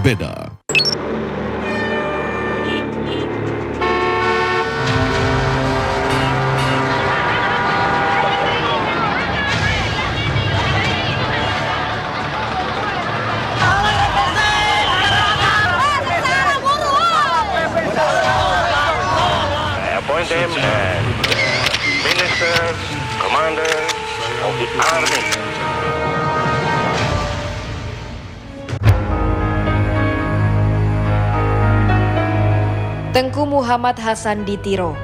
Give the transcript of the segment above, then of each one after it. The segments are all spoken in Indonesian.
berbeda. Him as Minister, Commander of the Army. Tengku Muhammad Hasan Ditiro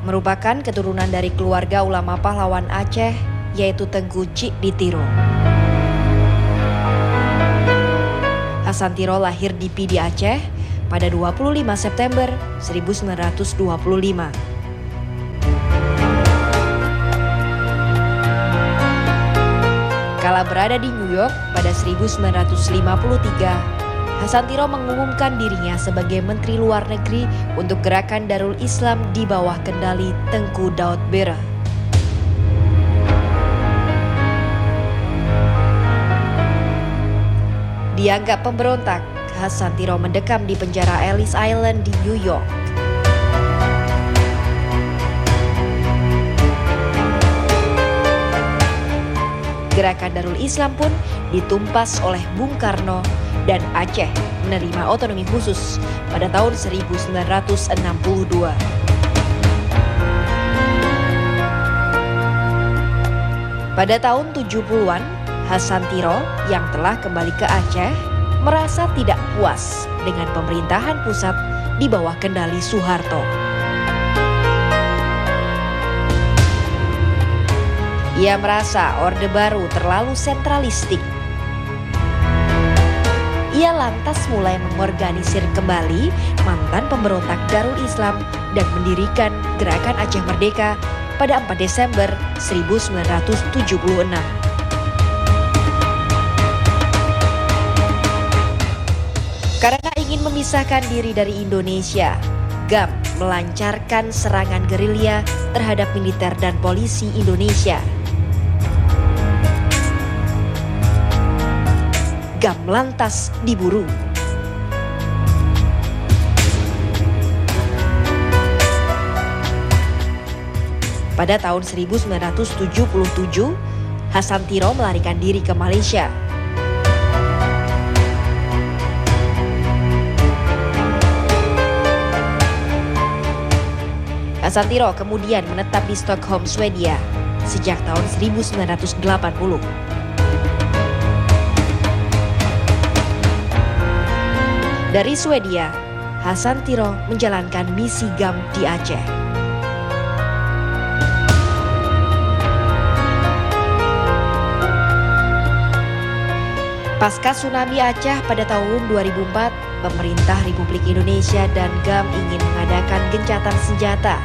merupakan keturunan dari keluarga ulama pahlawan Aceh, yaitu Tengku Cik Ditiro. Hasan Tiro lahir di Pidi, Aceh pada 25 September 1925. Kala berada di New York pada 1953, Hasan Tiro mengumumkan dirinya sebagai Menteri Luar Negeri untuk Gerakan Darul Islam di bawah kendali Tengku Daud Bera. Dianggap pemberontak, Hasan Tiro mendekam di penjara Ellis Island di New York. Gerakan Darul Islam pun ditumpas oleh Bung Karno dan Aceh menerima otonomi khusus pada tahun 1962. Pada tahun 70-an, Hasan Tiro yang telah kembali ke Aceh merasa tidak puas dengan pemerintahan pusat di bawah kendali Soeharto. Ia merasa Orde Baru terlalu sentralistik. Ia lantas mulai mengorganisir kembali mantan pemberontak Darul Islam dan mendirikan Gerakan Aceh Merdeka pada 4 Desember 1976. Karena ingin memisahkan diri dari Indonesia, GAM melancarkan serangan gerilya terhadap militer dan polisi Indonesia. GAM lantas diburu. Pada tahun 1977, Hasan Tiro melarikan diri ke Malaysia. Hasan Tiro kemudian menetap di Stockholm, Swedia sejak tahun 1980. Dari Swedia, Hasan Tiro menjalankan misi GAM di Aceh. Pasca tsunami Aceh pada tahun 2004, pemerintah Republik Indonesia dan GAM ingin mengadakan gencatan senjata.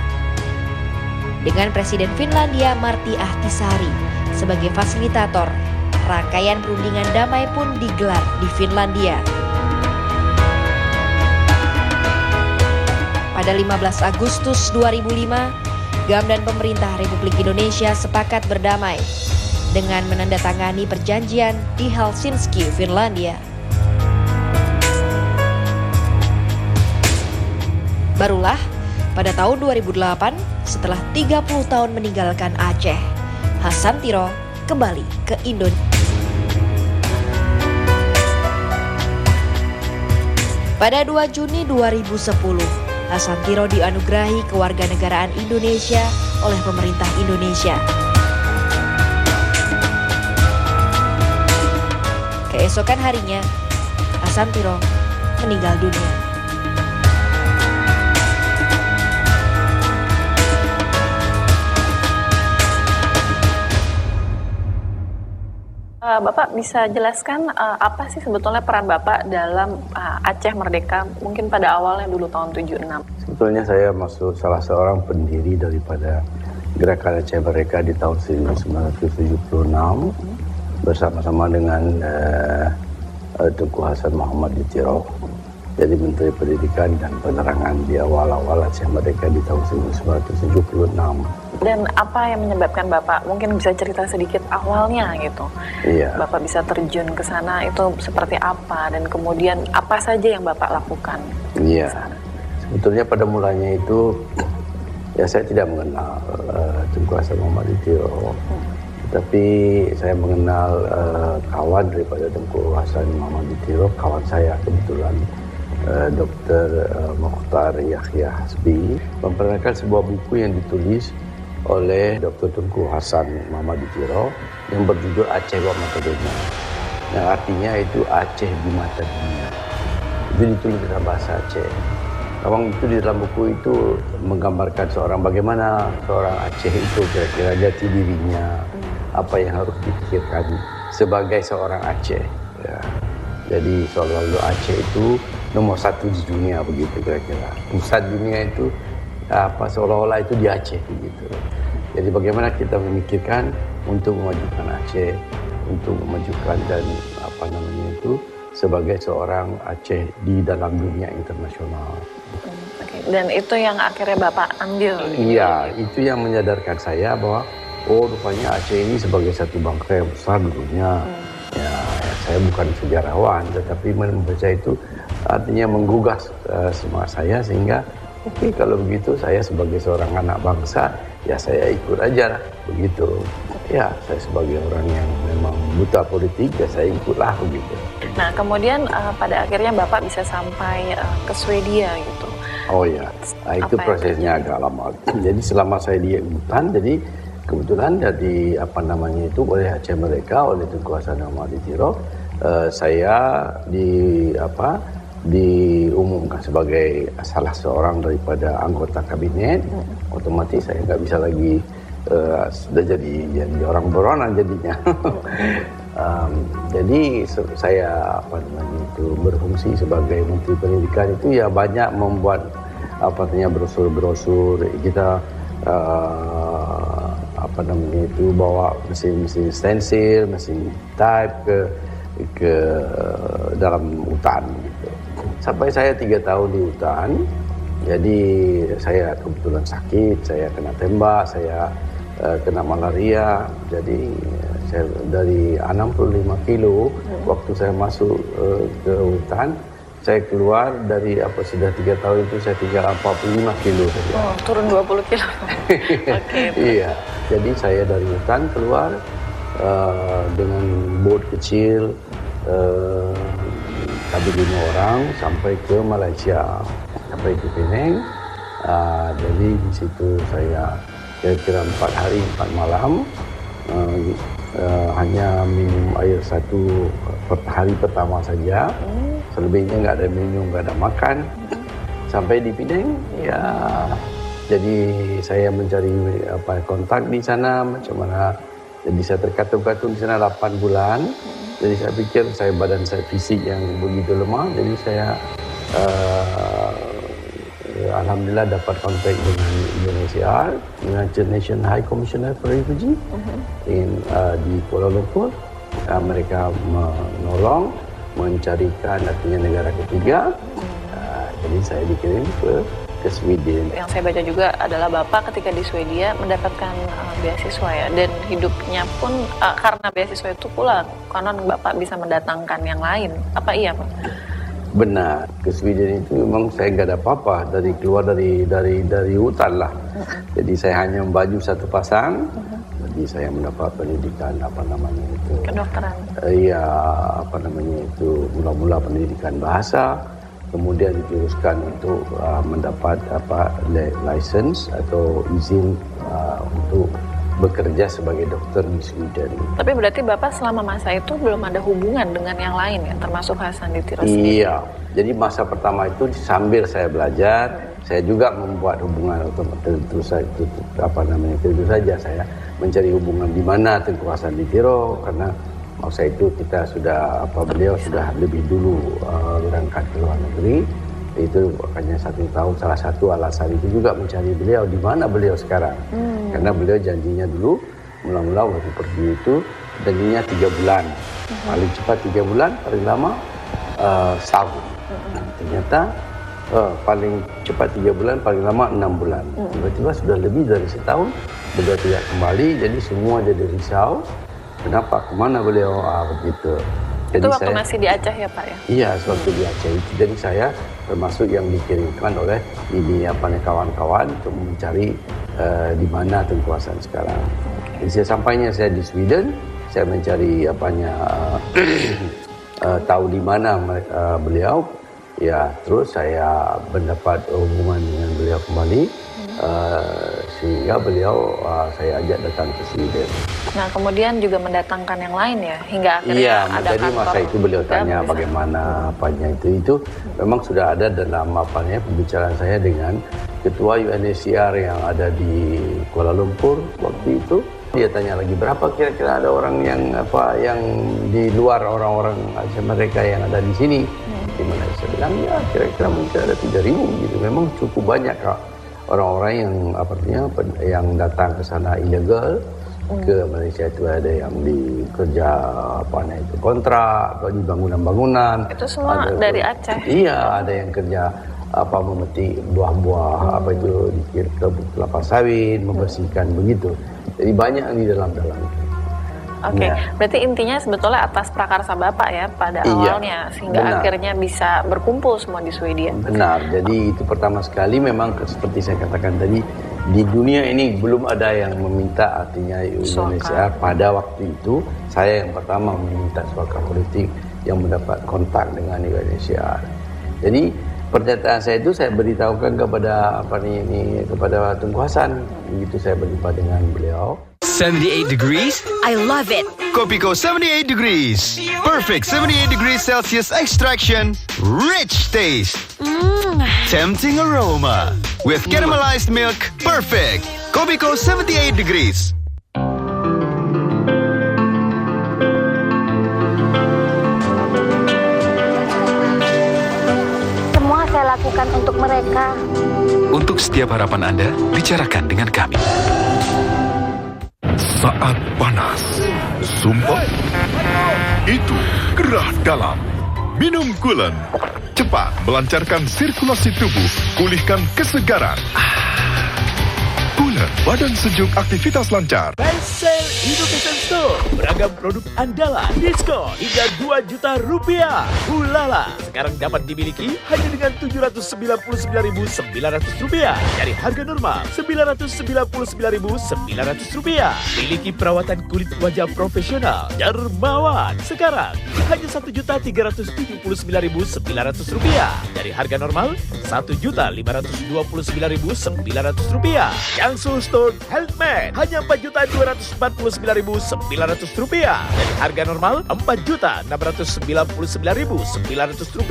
Dengan Presiden Finlandia Martti Ahtisaari sebagai fasilitator, rangkaian perundingan damai pun digelar di Finlandia. Pada 15 Agustus 2005, GAM dan pemerintah Republik Indonesia sepakat berdamai dengan menandatangani perjanjian di Helsinki, Finlandia. Barulah pada tahun 2008, setelah 30 tahun meninggalkan Aceh, Hasan Tiro kembali ke Indonesia. Pada 2 Juni 2010, Hasan Tiro dianugerahi kewarganegaraan Indonesia oleh pemerintah Indonesia. Keesokan harinya, Hasan Tiro meninggal dunia. Bapak bisa jelaskan apa sih sebetulnya peran Bapak dalam Aceh Merdeka mungkin pada awalnya dulu tahun 76? Sebetulnya saya masuk salah seorang pendiri daripada Gerakan Aceh Merdeka di tahun 1976 bersama-sama dengan Tengku Hasan Muhammad Ditiro jadi Menteri Pendidikan dan Penerangan di awal-awal Aceh Merdeka di tahun 1976. Dan apa yang menyebabkan Bapak, mungkin bisa cerita sedikit awalnya gitu, Iya. Bapak bisa terjun ke sana itu seperti apa, dan kemudian apa saja yang Bapak lakukan di Iya. sana? Sebetulnya pada mulanya itu ya saya tidak mengenal Tengku Hasan Muhammaditiro, tapi saya mengenal kawan daripada Tengku Hasan Muhammaditiro, kawan saya kebetulan Dr. Mokhtar Yahya Hasbi memperkenalkan sebuah buku yang ditulis oleh Dr. Tengku Hasan Muhammaditiro yang berjudul Aceh Wa Mata Dunia, yang artinya itu Aceh di mata dunia. Itu ditulis dalam bahasa Aceh. Memang itu di dalam buku itu menggambarkan bagaimana seorang Aceh itu kira-kira jati dirinya, apa yang harus dipikirkan sebagai seorang Aceh. Ya. Jadi seolah-olah Aceh itu nomor satu di dunia begitu kira-kira. Pusat dunia itu seolah-olah itu di Aceh begitu. Jadi bagaimana kita memikirkan untuk memajukan Aceh, untuk memajukan dan sebagai seorang Aceh di dalam dunia internasional. Dan itu yang akhirnya Bapak ambil? Iya, itu yang menyadarkan saya bahwa rupanya Aceh ini sebagai satu bangsa yang besar dulunya. Ya, saya bukan sejarawan, tetapi membaca itu artinya menggugah semangat saya sehingga kalau begitu saya sebagai seorang anak bangsa, ya saya ikut aja lah, begitu. Ya, saya sebagai orang yang memang buta politik, ya saya ikutlah begitu. Nah, kemudian pada akhirnya Bapak bisa sampai ke Swedia gitu. Oh ya, itu prosesnya agak lama. Jadi selama saya di hutan, jadi kebetulan dari oleh Aceh Merdeka, oleh Tengku Hasan Muhammaditiro, saya diumumkan sebagai salah seorang daripada anggota kabinet. Otomatis saya nggak bisa lagi sudah jadi orang buronan jadinya. Jadi saya berfungsi sebagai Menteri Pendidikan itu ya banyak membuat brosur-brosur kita bawa mesin stensil, mesin type ke dalam hutan gitu. Sampai saya 3 tahun di hutan. Jadi saya kebetulan sakit, saya kena tembak, saya kena malaria. Jadi saya dari 65 kilo waktu saya masuk ke hutan, saya keluar dari sudah 3 tahun itu saya tinggal 45 kilo saja. Oh, turun 20 kilo. Okay. Iya, jadi saya dari hutan keluar dengan bot kecil, kami 5 orang sampai ke Malaysia, sampai ke Penang. Jadi di situ saya kira-kira 4 hari 4 malam, hanya minum air 1 hari pertama saja. Selebihnya nggak ada minum, nggak ada makan. Sampai di Penang, ya jadi saya mencari kontak di sana macam mana. Jadi saya terkatung-katung di sana 8 bulan. Jadi saya pikir badan saya fisik yang begitu lemah. Jadi saya alhamdulillah dapat kontak dengan Indonesia, dengan National High Commissioner for Refugee di Kuala Lumpur. Mereka menolong mencarikan artinya negara ketiga. Jadi saya dikirim ke Sweden. Yang saya baca juga adalah Bapak ketika di Swedia mendapatkan beasiswa ya, dan hidupnya pun karena beasiswa itu pula konon Bapak bisa mendatangkan yang lain. Apa iya Pak? Benar, ke Sweden itu memang saya nggak ada apa-apa keluar dari hutan lah. Jadi saya hanya membaju 1 pasang. Jadi saya mendapat pendidikan kedokteran. Iya, mula-mula pendidikan bahasa, kemudian diteruskan untuk mendapat license atau izin untuk bekerja sebagai dokter di Sweden. Tapi berarti Bapak selama masa itu belum ada hubungan dengan yang lain ya, termasuk Hasanuditiro sendiri? Iya, jadi masa pertama itu sambil saya belajar, saya juga membuat hubungan tentu saja saya mencari hubungan di mana Tengku Hasanuditiro, karena masa itu kita sudah beliau sudah lebih dulu berangkat ke luar negeri. Itu makanya 1 tahun, salah satu alasan itu juga mencari beliau di mana beliau sekarang. Karena beliau janjinya dulu mula-mula waktu pergi itu janjinya 3 bulan, paling cepat 3 bulan, paling lama setahun. Ternyata paling cepat 3 bulan, paling lama 6 bulan. Tiba-tiba sudah lebih dari setahun beliau tidak kembali, jadi semua jadi risau. Kenapa? Kemana beliau? Begitu. Jadi itu waktu masih di Aceh ya Pak ya? Iya, waktu di Aceh itu. Jadi saya termasuk yang dikirimkan oleh kawan-kawan untuk mencari di mana Tunku Hasan sekarang. Jadi sampainya saya di Sweden, saya mencari tahu di mana beliau. Ya, terus saya mendapat hubungan dengan beliau kembali, sehingga beliau saya ajak datang ke Sweden. Nah, kemudian juga mendatangkan yang lain ya, hingga akhirnya iya, ada jadi masa itu beliau tanya bagaimana apanya itu memang sudah ada dalam pembicaraan saya dengan Ketua UNHCR yang ada di Kuala Lumpur waktu itu. Dia tanya lagi berapa kira-kira ada orang yang di luar orang-orang mereka yang ada di sini. Di mana saya bilang ya kira-kira mungkin ada 3.000 gitu. Memang cukup banyak orang-orang yang datang ke sana ilegal ke Malaysia. Itu ada yang di kerja kontrak atau di bangunan-bangunan. Itu semua ada dari Aceh. Iya, ada yang kerja memetik buah-buah di kelapa sawit, membersihkan begitu. Jadi banyak di dalam. Oke, berarti intinya sebetulnya atas prakarsa Bapak ya pada awalnya sehingga akhirnya bisa berkumpul semua di Swedia. Benar, jadi itu pertama sekali memang seperti saya katakan tadi, di dunia ini belum ada yang meminta artinya Indonesia pada waktu itu. Saya yang pertama meminta suaka politik yang mendapat kontak dengan Indonesia. Jadi pernyataan saya itu saya beritahukan kepada kepada Tunku Hasan. Begitu saya berjumpa dengan beliau. 78 degrees? I love it. Kopiko 78 degrees. Perfect 78 degrees Celsius extraction. Rich taste. Tempting aroma. With caramelized milk. Perfect. Kopiko 78 degrees. Semua saya lakukan untuk mereka. Untuk setiap harapan Anda, bicarakan dengan kami. Saat panas, sumpah, itu gerah dalam. Minum Coolant. Cepat melancarkan sirkulasi tubuh, pulihkan kesegaran. Coolant, badan sejuk, aktivitas lancar. Best-sell Innovation Store. Beragam produk andalan, diskon hingga Rp2 juta. Ulala, sekarang dapat dimiliki hanya dengan Rp799.900 dari harga normal Rp999.900. Miliki perawatan kulit wajah profesional Dermawan sekarang hanya Rp1.379.900 dari harga normal Rp1.529.900. Yang Stone Healthmade hanya Rp4.249.900 dari harga normal Rp4.699.900.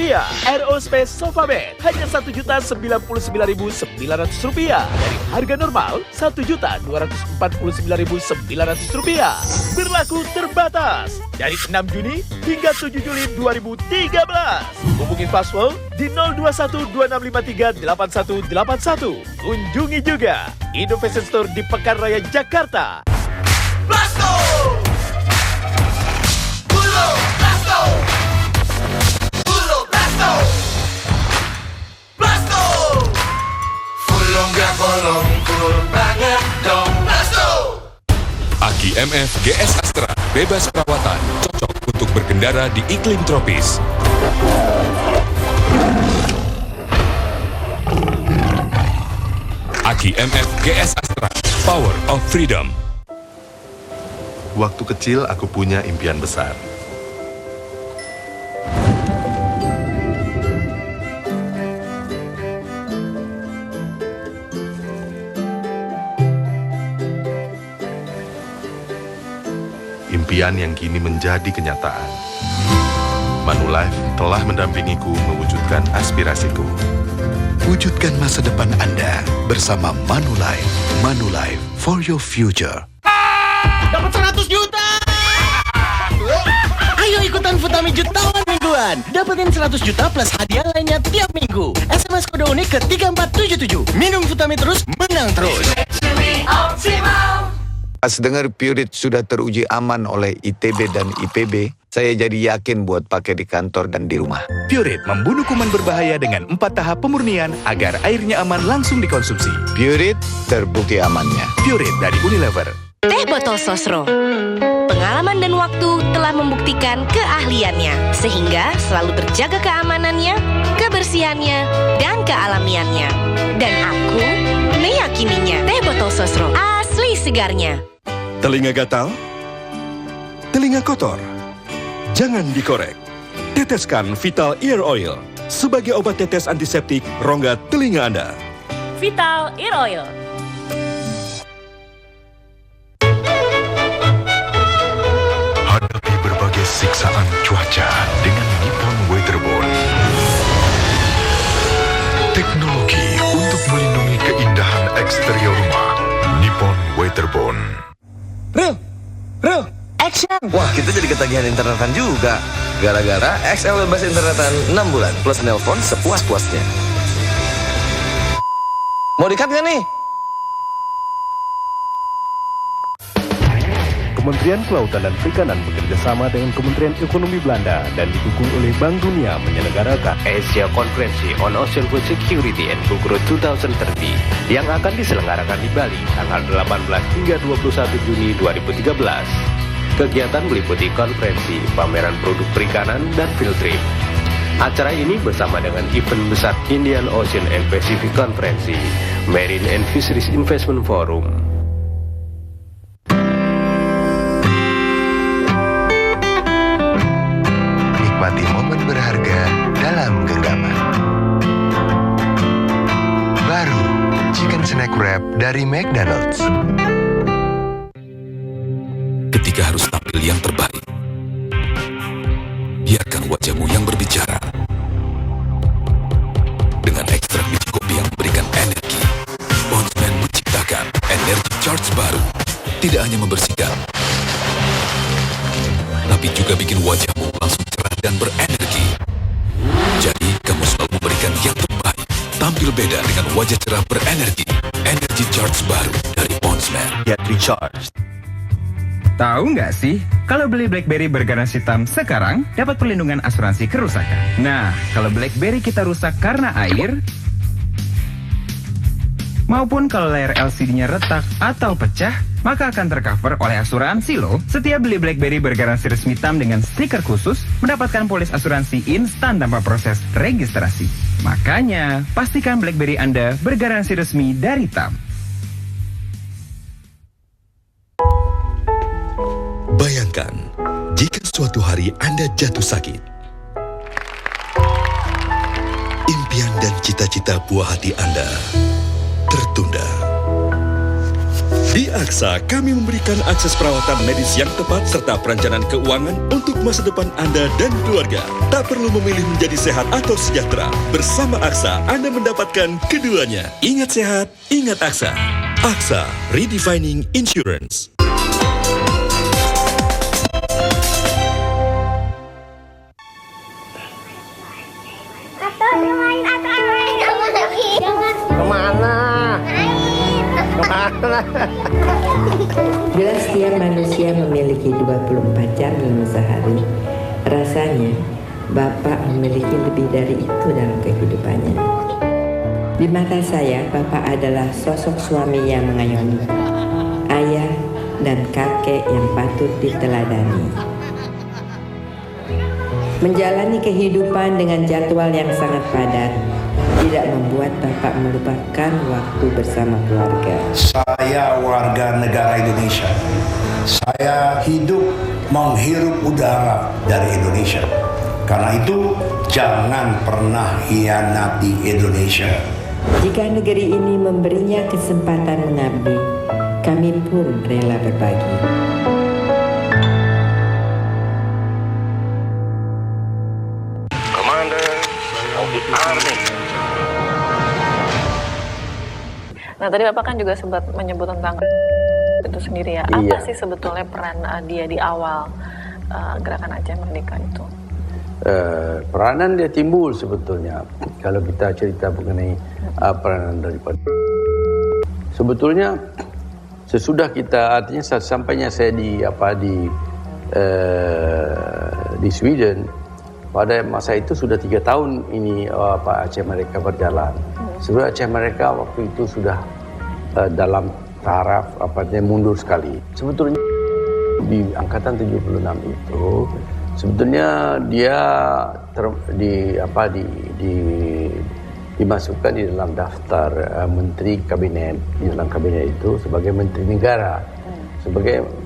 Aerospace Sofa Bed hanya Rp1.099.900 dari harga normal Rp1.249.900. Berlaku terbatas dari 6 Juni hingga 7 Juli 2013. Hubungi Fastwell di 02126538181. Kunjungi juga Innovation Store di Pekanraya, Jakarta. Blasto! Pulo Blasto! Pulo Blasto! Blasto! Pulo nggak bolong, pulo banget dong. Blasto! Aki MF GS Astra, bebas perawatan, cocok untuk berkendara di iklim tropis. Aki MF GS Astra, Power of Freedom. Waktu kecil aku punya impian besar. Impian yang kini menjadi kenyataan. Manulife telah mendampingiku mewujudkan aspirasiku. Wujudkan masa depan Anda bersama Manulife. Manulife for your future. Dapat 100 juta! Ayo ikutan Futami Jutawan mingguan. Dapetin 100 juta plus hadiah lainnya tiap minggu. SMS kode unik ke 3477. Minum Futami terus, menang terus. Pas dengar Pureit sudah teruji aman oleh ITB dan IPB, saya jadi yakin buat pakai di kantor dan di rumah. Pureit membunuh kuman berbahaya dengan 4 tahap pemurnian agar airnya aman langsung dikonsumsi. Pureit terbukti amannya. Pureit dari Unilever. Teh botol Sosro. Pengalaman dan waktu telah membuktikan keahliannya, sehingga selalu terjaga keamanannya, kebersihannya, dan kealamiannya. Dan aku meyakininya. Teh botol Sosro, asli segarnya. Telinga gatal? Telinga kotor? Jangan dikorek. Teteskan Vital Ear Oil sebagai obat tetes antiseptik rongga telinga Anda. Vital Ear Oil. Hadapi berbagai siksaan cuaca dengan Nippon Weatherboard. Teknologi untuk melindungi keindahan eksterior rumah. Nippon Weatherboard. Real, action! Wah, kita jadi ketagihan internetan juga. Gara-gara XL bebas internetan 6 bulan plus nelpon sepuas-puasnya. Mau di-cut nggak nih? Kementerian Kelautan dan Perikanan bekerjasama dengan Kementerian Ekonomi Belanda dan didukung oleh Bank Dunia menyelenggarakan Asia Conference on Ocean Food Security and Food Growth 2030 yang akan diselenggarakan di Bali tanggal 18 hingga 21 Juni 2013. Kegiatan meliputi konferensi, pameran produk perikanan, dan field trip. Acara ini bersama dengan event besar Indian Ocean and Pacific Conference, Marine and Fisheries Investment Forum. Nikmati momen berharga dalam genggaman. Baru Chicken Snack Wrap dari McDonald's. Ketika harus tampil yang terbaik, biarkan wajahmu yang berbicara. Dengan ekstrak biji kopi yang memberikan energi, Bondsman menciptakan energi charge baru. Tidak hanya membersihkan, tapi juga bikin wajahmu langsung cerah dan berenergi. Jadi, kamu selalu memberikan yang terbaik. Tampil beda dengan wajah cerah berenergi. Energi charge baru dari Bondsman. Get recharged. Tahu nggak sih, kalau beli BlackBerry bergaransi hitam sekarang, dapat perlindungan asuransi kerusakan. Nah, kalau BlackBerry kita rusak karena air, maupun kalau layar LCD-nya retak atau pecah, maka akan tercover oleh asuransi loh. Setiap beli BlackBerry bergaransi resmi TAM dengan stiker khusus, mendapatkan polis asuransi instan tanpa proses registrasi. Makanya, pastikan BlackBerry Anda bergaransi resmi dari TAM. Bayangkan, jika suatu hari Anda jatuh sakit. Impian dan cita-cita buah hati Anda tertunda. Di AXA, kami memberikan akses perawatan medis yang tepat serta perencanaan keuangan untuk masa depan Anda dan keluarga. Tak perlu memilih menjadi sehat atau sejahtera. Bersama AXA, Anda mendapatkan keduanya. Ingat sehat, ingat AXA. AXA, Redefining Insurance. Bila setiap manusia memiliki 24 jam dalam sehari, rasanya Bapak memiliki lebih dari itu dalam kehidupannya. Di mata saya, Bapak adalah sosok suami yang mengayomi, ayah dan kakek yang patut diteladani. Menjalani kehidupan dengan jadwal yang sangat padat tidak membuat Bapak melupakan waktu bersama keluarga. Saya warga negara Indonesia. Saya hidup menghirup udara dari Indonesia. Karena itu, jangan pernah hianati Indonesia. Jika negeri ini memberinya kesempatan mengabdi, kami pun rela berbagi. Commander of the Army. Nah, tadi Bapak kan juga sempat menyebut tentang itu sendiri ya. Apa sih sebetulnya peran dia di awal gerakan Aceh Merdeka itu? Peranan dia timbul sebetulnya. Kalau kita cerita mengenai peranan daripada sebetulnya sesudah kita, artinya sampainya saya di Sweden, pada masa itu sudah 3 tahun ini Aceh Merdeka berjalan. Sebenarnya Aceh Merdeka waktu itu sudah dalam taraf mundur sekali. Sebetulnya di angkatan 76 itu sebetulnya dia dimasukkan di dalam daftar menteri kabinet, di dalam kabinet itu sebagai menteri negara.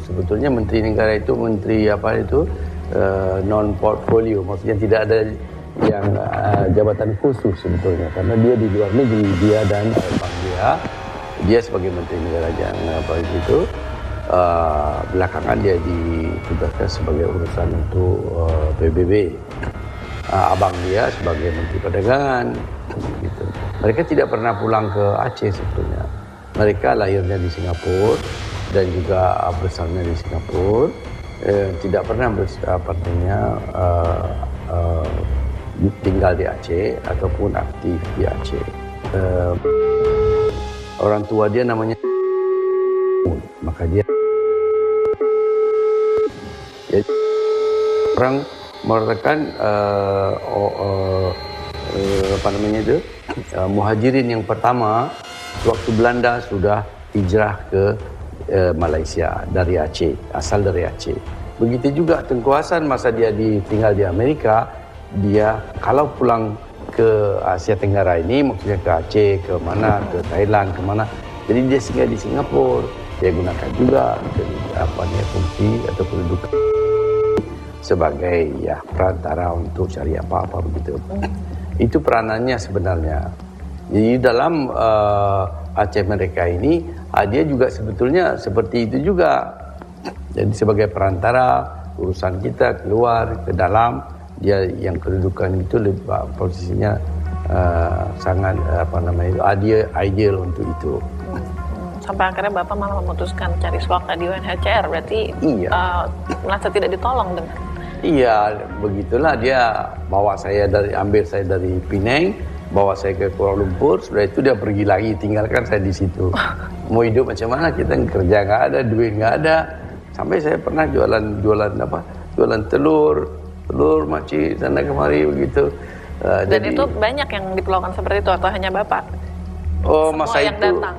Sebetulnya menteri negara itu menteri non portfolio, maksudnya tidak ada yang jabatan khusus sebetulnya, karena dia di luar negeri, dia dan abang dia sebagai menteri negara yang itu. Belakangan dia ditugaskan sebagai urusan untuk PBB. Abang dia sebagai menteri perdagangan. Gitu. Mereka tidak pernah pulang ke Aceh sebetulnya. Mereka lahirnya di Singapura dan juga besarnya di Singapura. Tidak pernah tinggal di Aceh ataupun aktif di Aceh. Orang tua dia namanya, maka dia orang merupakan muhajirin yang pertama waktu Belanda sudah hijrah ke Malaysia dari Aceh, asal dari Aceh. Begitu juga Tengku Hasan masa dia tinggal di Amerika, dia kalau pulang ke Asia Tenggara ini, maksudnya ke Aceh, ke mana, ke Thailand, ke mana, jadi dia singgah di Singapura. Dia gunakan juga fungsi atau kedudukan sebagai perantara untuk cari apa-apa begitu. Itu peranannya sebenarnya. Jadi dalam Aceh Merdeka ini dia juga sebetulnya seperti itu juga. Jadi sebagai perantara urusan kita keluar ke dalam, dia yang kedudukan itu posisinya sangat ideal untuk itu. Sampai akhirnya Bapak malah memutuskan cari swasta di UNHCR, berarti merasa tidak ditolong dengan. Iya, begitulah dia bawa saya ambil saya dari Penang, bawa saya ke Kuala Lumpur, sudah itu dia pergi lagi, tinggalkan saya di situ. Mau hidup macam mana, kita kerja nggak ada, duit nggak ada. Sampai saya pernah jualan telur makcik sana kemari begitu. Dan itu banyak yang diperlakukan seperti itu atau hanya Bapak? Oh, semua masa yang itu datang,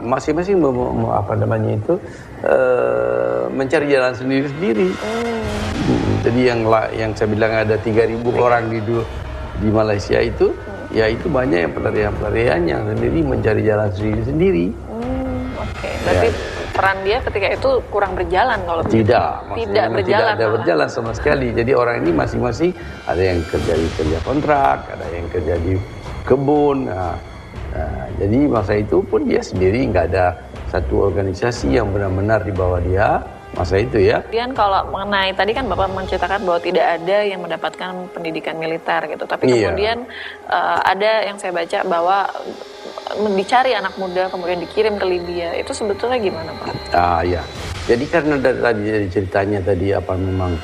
masing-masing mencari jalan sendiri-sendiri. Jadi yang saya bilang ada 3.000 orang di Malaysia itu, ya itu banyak yang pelarian-pelarian yang sendiri mencari jalan sendiri-sendiri. Oke, berarti peran dia ketika itu kurang berjalan kalau tidak berjalan. Tidak berjalan sama sekali. Jadi orang ini masing-masing ada yang kerja kontrak, ada yang kerja di kebun. Jadi masa itu pun dia sendiri, nggak ada satu organisasi yang benar-benar di bawah dia masa itu ya. Kemudian kalau mengenai tadi kan Bapak menceritakan bahwa tidak ada yang mendapatkan pendidikan militer gitu, tapi kemudian ada yang saya baca bahwa dicari anak muda kemudian dikirim ke Libya, itu sebetulnya gimana Pak? Ya, jadi karena dari ceritanya tadi memang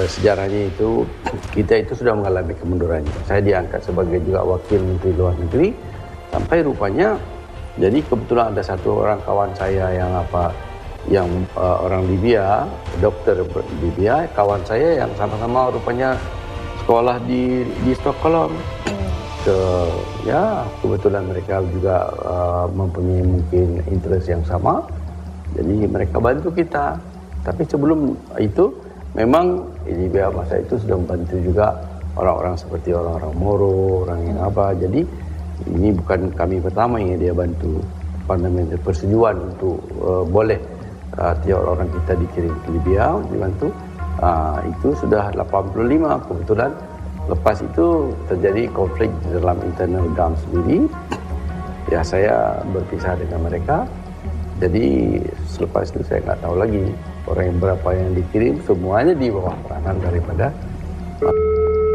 sejarahnya itu kita itu sudah mengalami kemunduran. Saya diangkat sebagai juga wakil Menteri Luar Negeri. Sampai rupanya, jadi kebetulan ada satu orang kawan saya yang orang Libya, dokter Libya, kawan saya yang sama-sama rupanya sekolah di Stockholm. Kebetulan mereka juga mempunyai mungkin interest yang sama, jadi mereka bantu kita. Tapi sebelum itu, memang Libya masa itu sudah membantu juga orang-orang seperti orang-orang Moro, orang yang jadi ini bukan kami pertama yang dia bantu persetujuan untuk boleh tiap orang kita dikirim ke Libya dibantu. Itu sudah 85 kebetulan. Lepas itu terjadi konflik di dalam internal GAM sendiri. Ya saya berpisah dengan mereka. Jadi selepas itu saya nggak tahu lagi orang yang berapa yang dikirim, semuanya di bawah peranan daripada.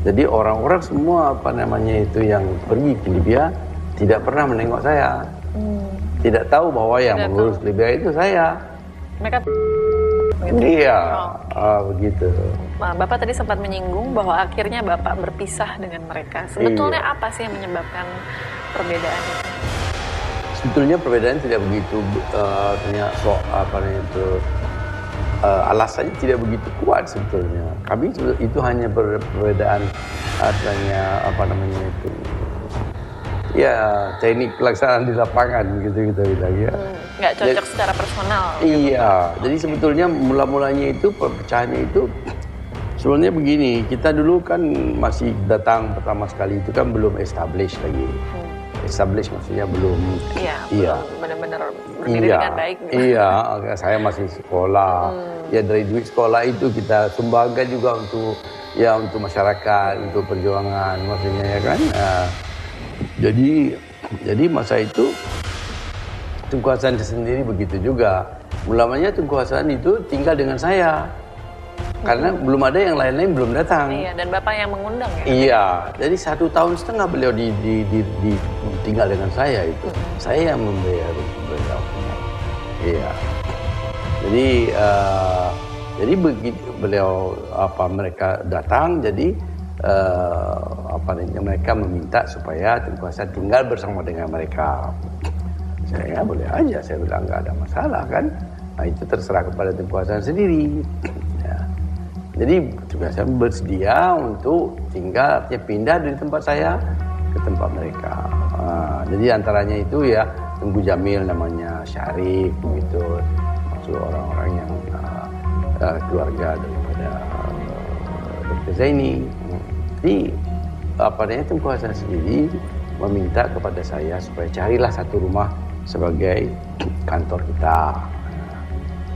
Jadi orang-orang semua itu yang pergi ke Libya tidak pernah menengok saya. Tidak tahu bahwa yang mengurus Libya itu saya. Mereka Iya, begitu. Nah, Bapak tadi sempat menyinggung bahwa akhirnya Bapak berpisah dengan mereka. Sebetulnya apa sih yang menyebabkan perbedaan itu? Sebetulnya perbedaan tidak begitu alasannya tidak begitu kuat sebetulnya. Kami itu hanya perbedaan teknik pelaksanaan di lapangan gitu bilang ya. Nggak cocok secara personal. Iya, jadi sebetulnya mula-mulanya itu perpecahannya itu sebenarnya begini, kita dulu kan masih datang pertama sekali itu kan belum establish lagi. Establish maksudnya belum. Iya. Benar-benar berdiri dengan baik. Iya, saya masih sekolah. Ya dari duit sekolah itu kita sumbangkan juga untuk masyarakat, untuk perjuangan maksudnya ya kan. Jadi masa itu Tunku Hasan sendiri begitu juga. Mulamanya Tunku Hasan itu tinggal dengan saya. Karena belum ada yang lain-lain belum datang. Iya, dan Bapak yang mengundang ya? Iya, jadi 1 tahun setengah beliau tinggal dengan saya itu. Saya yang membayar beliau. Iya. Jadi begitu beliau mereka datang, jadi mereka meminta supaya Tunku Hasan tinggal bersama dengan mereka. Saya boleh aja, saya bilang nggak ada masalah kan. Nah, itu terserah kepada Tunku Hasan sendiri. Ya. Jadi Tunku Hasan bersedia untuk tinggal, pindah dari tempat saya ke tempat mereka. Jadi antaranya itu ya Tunku Jamil namanya, Syarif begitu, maksud orang-orang yang keluarga daripada Dr. Zaini. Jadi Tunku Hasan sendiri meminta kepada saya supaya carilah satu rumah sebagai kantor kita.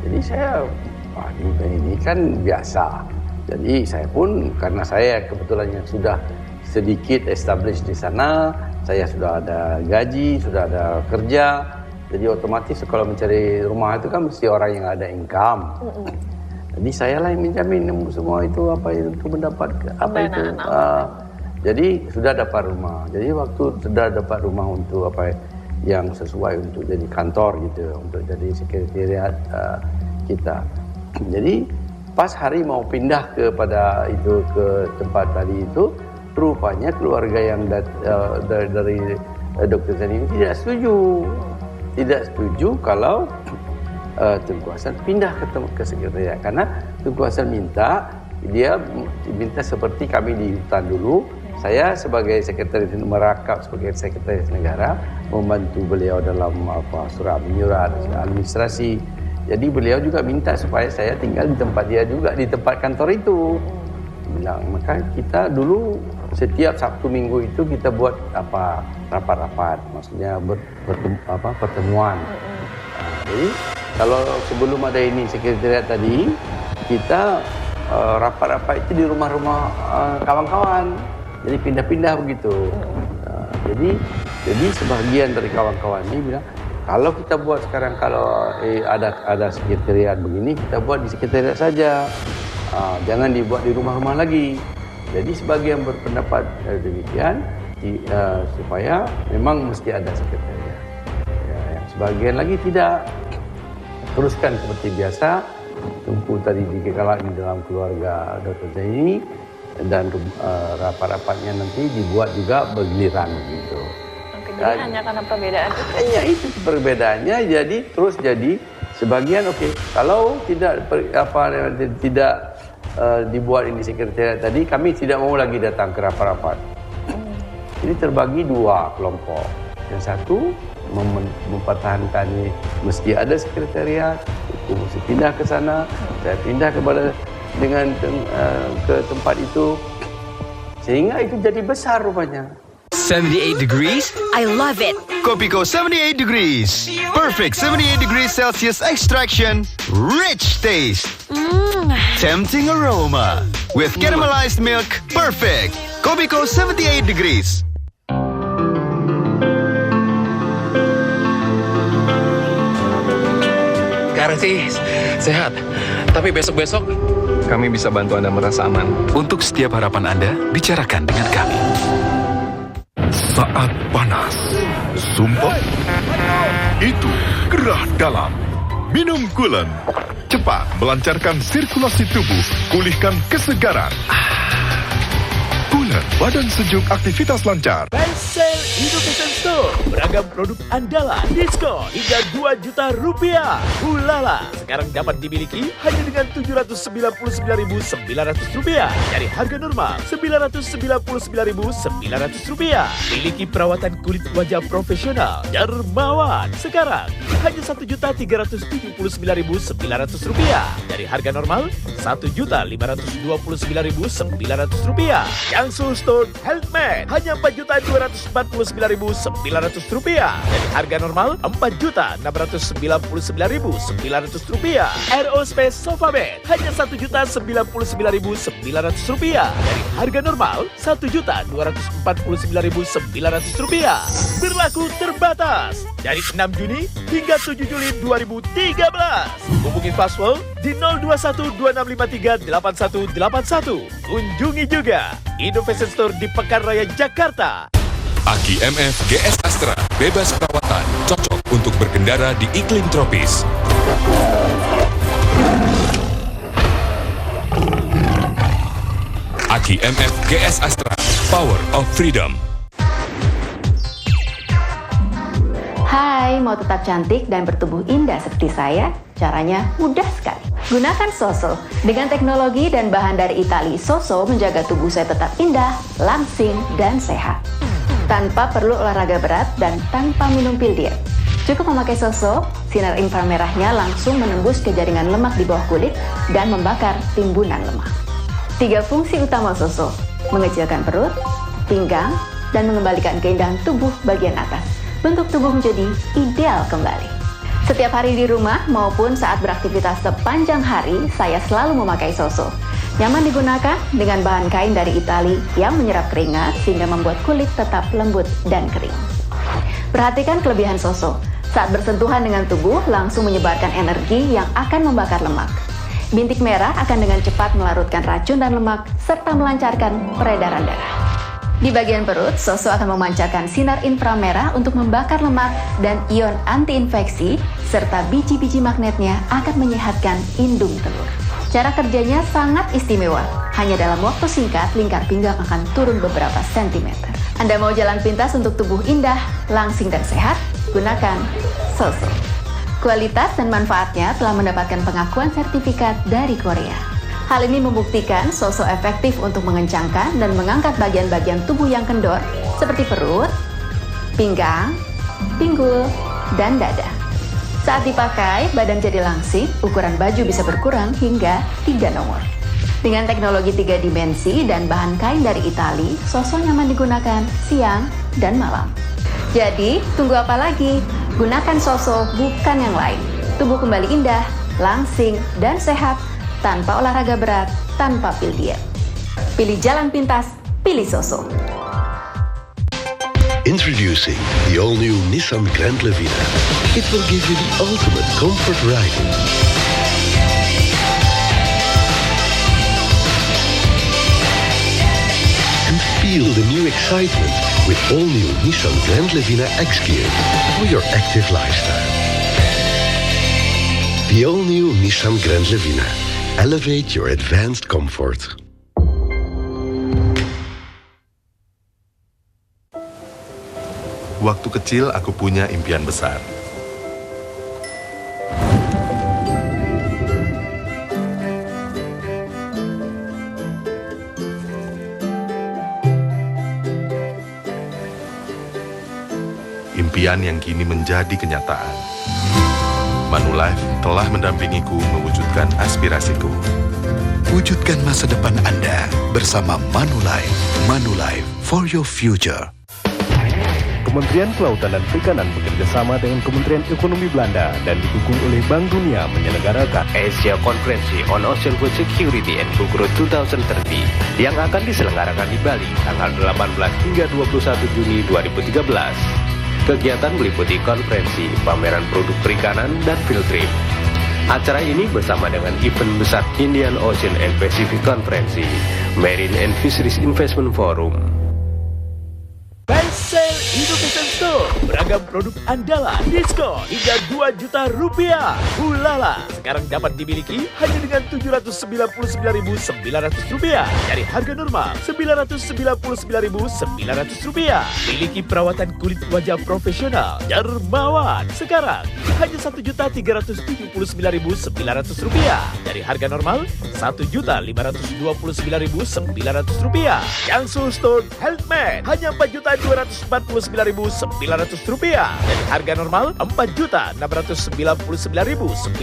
Jadi saya, ini kan biasa. Jadi saya pun, karena saya kebetulan yang sudah sedikit established di sana, saya sudah ada gaji, sudah ada kerja, jadi otomatis kalau mencari rumah itu kan mesti orang yang ada income. Jadi saya lah yang menjamin semua itu untuk mendapat itu. Jadi sudah dapat rumah. Jadi waktu sudah dapat rumah untuk yang sesuai untuk jadi kantor gitu, untuk jadi sekretariat kita. Jadi pas hari mau pindah ke tempat tadi itu, rupanya keluarga yang dari Dr. Zaini tidak setuju kalau Tunku Hasan pindah ke sekretariat, karena Tunku Hasan minta seperti kami di hutan dulu. Saya sebagai sekretaris merakap sebagai sekretaris negara membantu beliau dalam surat menyurat administrasi. Jadi beliau juga minta supaya saya tinggal di tempat dia juga, di tempat kantor itu. Bilang, maka kita dulu setiap Sabtu Minggu itu kita buat rapat-rapat, maksudnya pertemuan. Jadi kalau sebelum ada ini sekretariat tadi, kita rapat-rapat itu di rumah-rumah kawan-kawan. Jadi pindah-pindah begitu. Jadi sebagian dari kawan-kawan ini bilang, kalau kita buat sekarang, kalau ada sekretariat begini, kita buat di sekretariat saja. Jangan dibuat di rumah-rumah lagi. Jadi sebagian berpendapat demikian, supaya memang mesti ada sekretariat. Yang sebagian lagi tidak. Teruskan seperti biasa. Tunku tadi dikala di dalam keluarga Dr. Zaini. Dan rapat-rapatnya nanti dibuat juga bergiliran gitu. Oke, jadi hanya karena perbedaan itu? Ya itu perbedaannya, jadi sebagian kalau tidak dibuat ini sekretariat tadi, kami tidak mau lagi datang ke rapat-rapat. Ini terbagi 2 kelompok. Yang satu mempertahankan ini mesti ada sekretariat, itu mesti pindah ke sana, saya pindah ke tempat itu, sehingga itu jadi besar rupanya. 78 degrees? I love it. Kopiko 78 degrees. Perfect 78 degrees Celsius extraction. Rich taste. Tempting aroma. With caramelized milk. Perfect. Kopiko 78 degrees. Sekarang sih sehat, tapi besok-besok kami bisa bantu Anda merasa aman. Untuk setiap harapan Anda, bicarakan dengan kami. Saat panas, sumpah, itu gerah dalam. Minum Coolant. Cepat melancarkan sirkulasi tubuh, pulihkan kesegaran. Coolant Ingat, badan sejuk aktivitas lancar. Pensel Innovation Store, beragam produk andalan, diskon hingga Rp2 juta. Ulala, sekarang dapat dimiliki hanya dengan Rp799.900 dari harga normal Rp999.900. Miliki perawatan kulit wajah profesional dermawan sekarang hanya Rp1.379.900 dari harga normal Rp1.529.900. Yang Stone Healthmade hanya Rp4.249.900 dari harga normal Rp4.699.900. Aerospace Sofa Bed hanya Rp1.099.900 dari harga normal Rp1.249.900. Berlaku terbatas dari 6 Juni hingga 7 Juli 2013. Hubungi Fastwell di 02126538181. Kunjungi juga Innovation Store di Pekan Raya Jakarta. Aki MF GS Astra, bebas perawatan, cocok untuk berkendara di iklim tropis. Aki MF GS Astra, Power of Freedom. Hai, mau tetap cantik dan bertubuh indah seperti saya? Caranya mudah sekali. Gunakan Soso. Dengan teknologi dan bahan dari Itali, Soso menjaga tubuh saya tetap indah, langsing, dan sehat. Tanpa perlu olahraga berat dan tanpa minum pil diet. Cukup memakai Soso, sinar inframerahnya langsung menembus ke jaringan lemak di bawah kulit dan membakar timbunan lemak. 3 fungsi utama Soso: mengecilkan perut, pinggang, dan mengembalikan keindahan tubuh bagian atas. Bentuk tubuh menjadi ideal kembali. Setiap hari di rumah maupun saat beraktivitas sepanjang hari, saya selalu memakai Soso. Nyaman digunakan dengan bahan kain dari Itali yang menyerap keringat sehingga membuat kulit tetap lembut dan kering. Perhatikan kelebihan Soso. Saat bersentuhan dengan tubuh, langsung menyebarkan energi yang akan membakar lemak. Bintik merah akan dengan cepat melarutkan racun dan lemak serta melancarkan peredaran darah. Di bagian perut, Soso akan memancarkan sinar inframerah untuk membakar lemak dan ion anti-infeksi, serta biji-biji magnetnya akan menyehatkan indung telur. Cara kerjanya sangat istimewa. Hanya dalam waktu singkat, lingkar pinggang akan turun beberapa sentimeter. Anda mau jalan pintas untuk tubuh indah, langsing dan sehat? Gunakan Soso. Kualitas dan manfaatnya telah mendapatkan pengakuan sertifikat dari Korea. Hal ini membuktikan Soso efektif untuk mengencangkan dan mengangkat bagian-bagian tubuh yang kendor seperti perut, pinggang, pinggul, dan dada. Saat dipakai, badan jadi langsing, ukuran baju bisa berkurang hingga 3 nomor. Dengan teknologi 3 dimensi dan bahan kain dari Itali, Soso nyaman digunakan siang dan malam. Jadi, tunggu apa lagi? Gunakan Soso, bukan yang lain. Tubuh kembali indah, langsing, dan sehat tanpa olahraga berat, tanpa pil diet. Pilih jalan pintas, pilih Soso. Introducing the all-new Nissan Grand Levina. It will give you the ultimate comfort riding. And feel the new excitement with all-new Nissan Grand Levina X-Gear for your active lifestyle. The all-new Nissan Grand Levina. Elevate your advanced comfort. Waktu kecil aku punya impian besar. Impian yang kini menjadi kenyataan. Manulife telah mendampingiku mewujudkan aspirasiku. Wujudkan masa depan Anda bersama Manulife. Manulife for your future. Kementerian Kelautan dan Perikanan bekerjasama dengan Kementerian Ekonomi Belanda dan didukung oleh Bank Dunia menyelenggarakan Asia Conference on Ocean Food Security and Bogor 2030 yang akan diselenggarakan di Bali tanggal 18 hingga 21 Juni 2013. Kegiatan meliputi konferensi, pameran produk perikanan, dan field trip. Acara ini bersama dengan event besar Indian Ocean and Pacific Conference, Marine and Fisheries Investment Forum. Pensel Innovation Store. Beragam produk andalan, diskon hingga Rp2 juta. Ulala, sekarang dapat dimiliki hanya dengan Rp799.900 dari harga normal Rp999.900. Miliki perawatan kulit wajah profesional Dermawan sekarang hanya Rp1.379.900 dari harga normal Rp1.529.900. Jiangsu Store Healthmade hanya Rp4.249.900 dari harga normal Rp4.699.900.